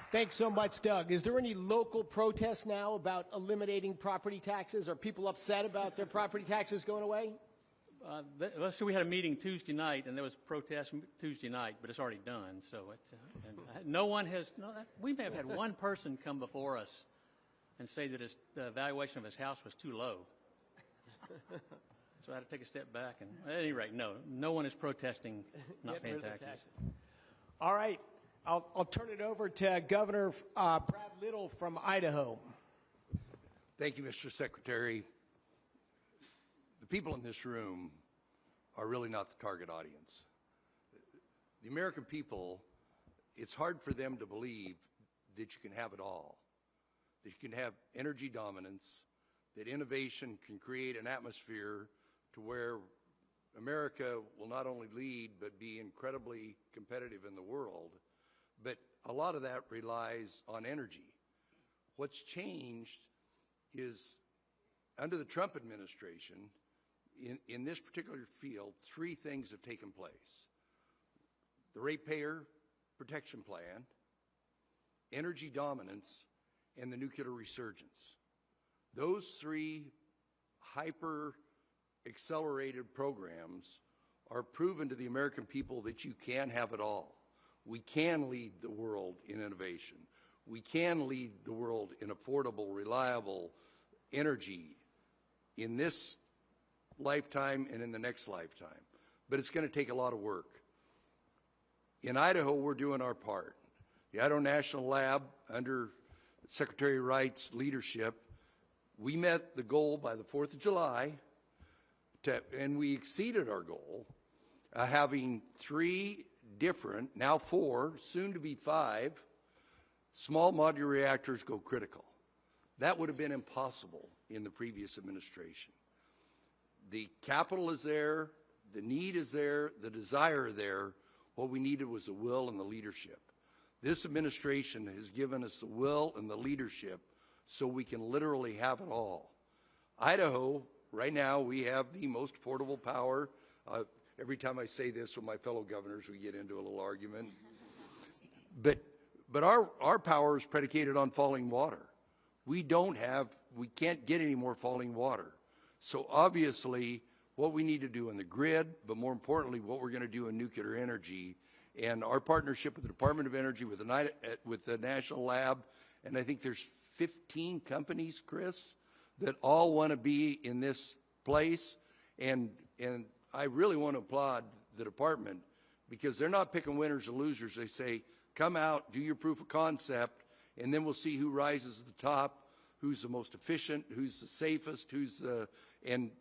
Thanks so much, Doug. Is there any local protest now about eliminating property taxes? Are people upset about their property taxes going away? Let's say we had a meeting Tuesday night, and there was protest Tuesday night, but it's already done. So it's, no one has. No, we may have had one person come before us and say that the valuation of his house was too low. So I had to take a step back. And at any rate, no one is protesting not paying taxes. All right. I'll turn it over to Governor Brad Little from Idaho. Thank you, Mr. Secretary. The people in this room are really not the target audience. The American people, it's hard for them to believe that you can have it all, that you can have energy dominance, that innovation can create an atmosphere to where America will not only lead but be incredibly competitive in the world. But a lot of that relies on energy. What's changed is under the Trump administration, in this particular field, 3 things have taken place. The Ratepayer Protection Plan, energy dominance, and the nuclear resurgence. Those 3 hyper-accelerated programs are proven to the American people that you can have it all. We can lead the world in innovation. We can lead the world in affordable, reliable energy in this lifetime and in the next lifetime. But it's going to take a lot of work. In Idaho, we're doing our part. The Idaho National Lab, under Secretary Wright's leadership, we met the goal by the 4th of July, and we exceeded our goal, having 3 different, now 4, soon to be 5, small modular reactors go critical. That would have been impossible in the previous administration. The capital is there, the need is there, the desire there. What we needed was the will and the leadership. This administration has given us the will and the leadership so we can literally have it all. Idaho, right now, we have the most affordable power. Every time I say this with my fellow governors, we get into a little argument. But our power is predicated on falling water. We can't get any more falling water. So obviously, what we need to do in the grid, but more importantly, what we're going to do in nuclear energy, and our partnership with the Department of Energy, with the National Lab, and I think there's 15 companies, Chris, that all want to be in this place, and I really want to applaud the department because they're not picking winners and losers. They say, come out, do your proof of concept, and then we'll see who rises to the top, who's the most efficient, who's the safest, who's the, and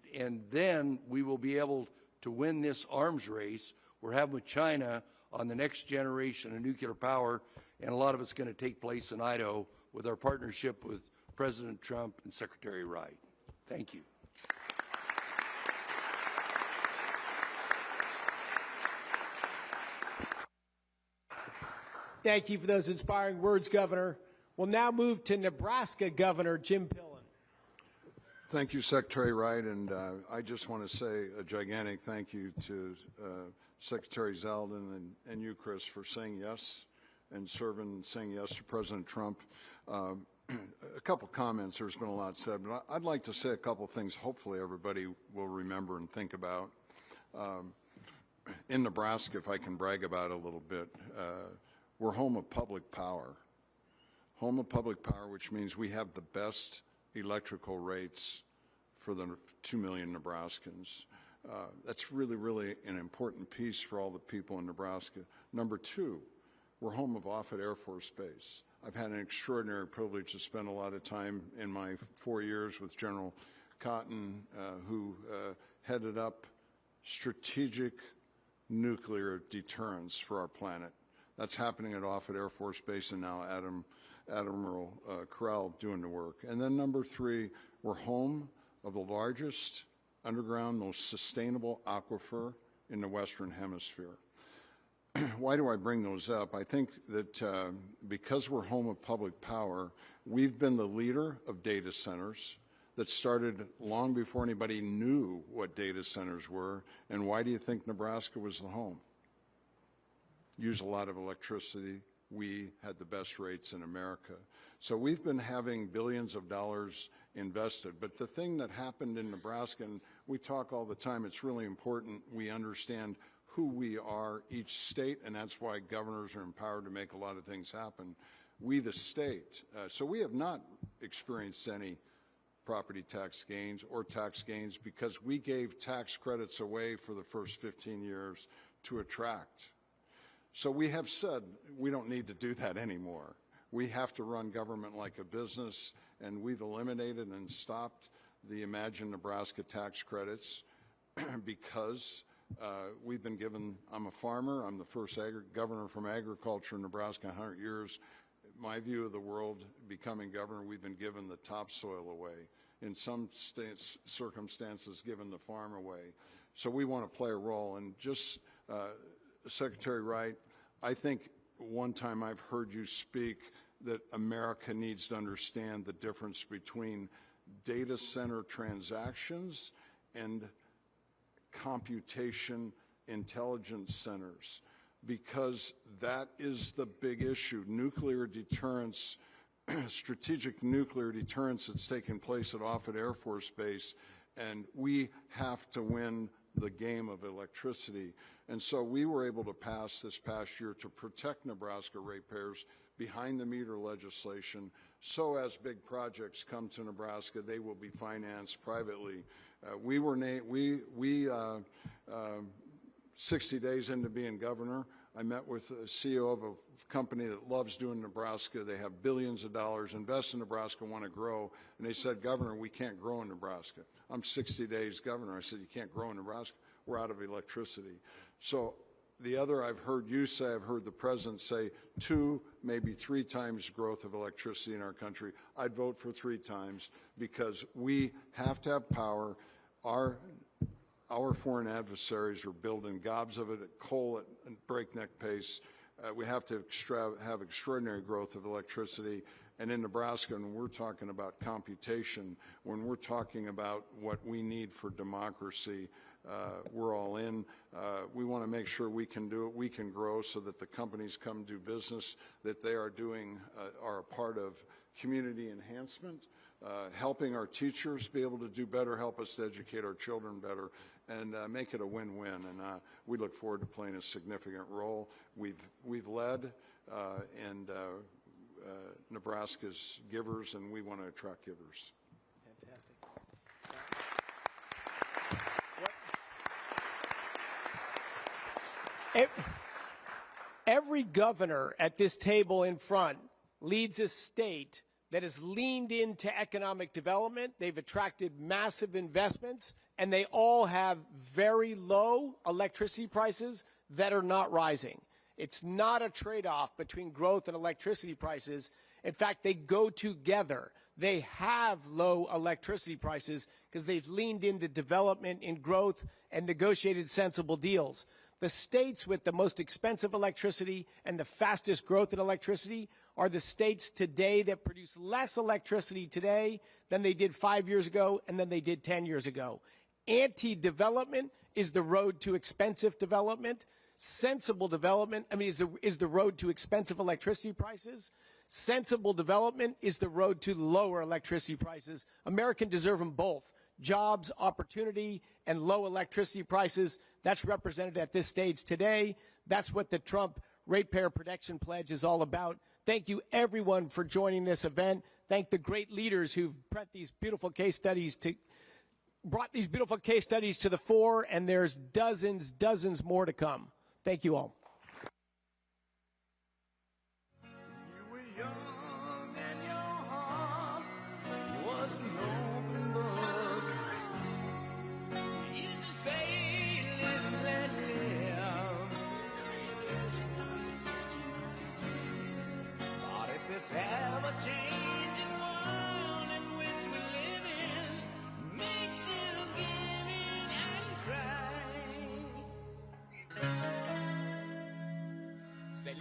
then we will be able to win this arms race we're having with China on the next generation of nuclear power, and a lot of it's going to take place in Idaho with our partnership with President Trump and Secretary Wright. Thank you. Thank you for those inspiring words, Governor. We'll now move to Nebraska Governor Jim Pillen. Thank you, Secretary Wright, and I just want to say a gigantic thank you to Secretary Zeldin and you, Chris, for saying yes and saying yes to President Trump. A couple comments. There's been a lot said, but I'd like to say a couple things hopefully everybody will remember and think about. In Nebraska, if I can brag about it a little bit, we're home of public power. Home of public power, which means we have the best electrical rates for the 2 million Nebraskans. That's really, really an important piece for all the people in Nebraska. Number two, we're home of Offutt Air Force Base. I've had an extraordinary privilege to spend a lot of time in my 4 years with General Cotton, who headed up strategic nuclear deterrence for our planet. That's happening at Offutt Air Force Base, and now Admiral Corral doing the work. And then number three, we're home of the largest underground, most sustainable aquifer in the Western Hemisphere. Why do I bring those up? I think that because we're home of public power, we've been the leader of data centers that started long before anybody knew what data centers were. And why do you think Nebraska was the home? Use a lot of electricity. We had the best rates in America. So we've been having billions of dollars invested. But the thing that happened in Nebraska, and we talk all the time, it's really important we understand who we are, each state, and that's why governors are empowered to make a lot of things happen. We, the state, so we have not experienced any property tax gains or tax gains because we gave tax credits away for the first 15 years to attract. So we have said we don't need to do that anymore. We have to run government like a business, and we've eliminated and stopped the Imagine Nebraska tax credits because we've been given, I'm a farmer, I'm the first governor from agriculture in Nebraska in 100 years. My view of the world, becoming governor, we've been given the topsoil away. In some circumstances, given the farm away. So we want to play a role. And just, Secretary Wright, I think one time I've heard you speak that America needs to understand the difference between data center transactions and computation intelligence centers, because that is the big issue. Nuclear deterrence, strategic nuclear deterrence that's taking place at Offutt Air Force Base, and we have to win the game of electricity. And so we were able to pass this past year to protect Nebraska ratepayers behind the meter legislation, so as big projects come to Nebraska, they will be financed privately. We were 60 days into being governor, I met with the CEO of a company that loves doing Nebraska. They have billions of dollars, invest in Nebraska, want to grow. And they said, Governor, we can't grow in Nebraska. I'm 60 days governor. I said, you can't grow in Nebraska. We're out of electricity. So the other I've heard you say, I've heard the president say 2, maybe 3 times growth of electricity in our country. I'd vote for 3 times because we have to have power. Our foreign adversaries are building gobs of it at coal at breakneck pace. We have to have extraordinary growth of electricity. And in Nebraska, when we're talking about computation, when we're talking about what we need for democracy, we're all in. We want to make sure we can do it, we can grow so that the companies come do business, that they are doing, are a part of community enhancement, helping our teachers be able to do better, help us to educate our children better, and make it a win-win. And we look forward to playing a significant role. We've led, and Nebraska's givers, and we want to attract givers. Fantastic. Every governor at this table in front leads a state that has leaned into economic development. They've attracted massive investments, and they all have very low electricity prices that are not rising. It's not a trade-off between growth and electricity prices. In fact, they go together. They have low electricity prices because they've leaned into development and growth and negotiated sensible deals. The states with the most expensive electricity and the fastest growth in electricity are the states today that produce less electricity today than they did 5 years ago and than they did 10 years ago. Anti-development is the road to expensive development. Sensible development, is the road to expensive electricity prices. Sensible development is the road to lower electricity prices. Americans deserve them both. Jobs, opportunity, and low electricity prices. That's represented at this stage today. That's what the Trump Ratepayer Protection Pledge is all about. Thank you, everyone, for joining this event. Thank the great leaders who've brought these beautiful case studies to the fore, and there's dozens more to come. Thank you all. You were young and your heart was an open book. You used to say, live and let live. But if this ever-changing world in which we live in makes you give in and cry, say,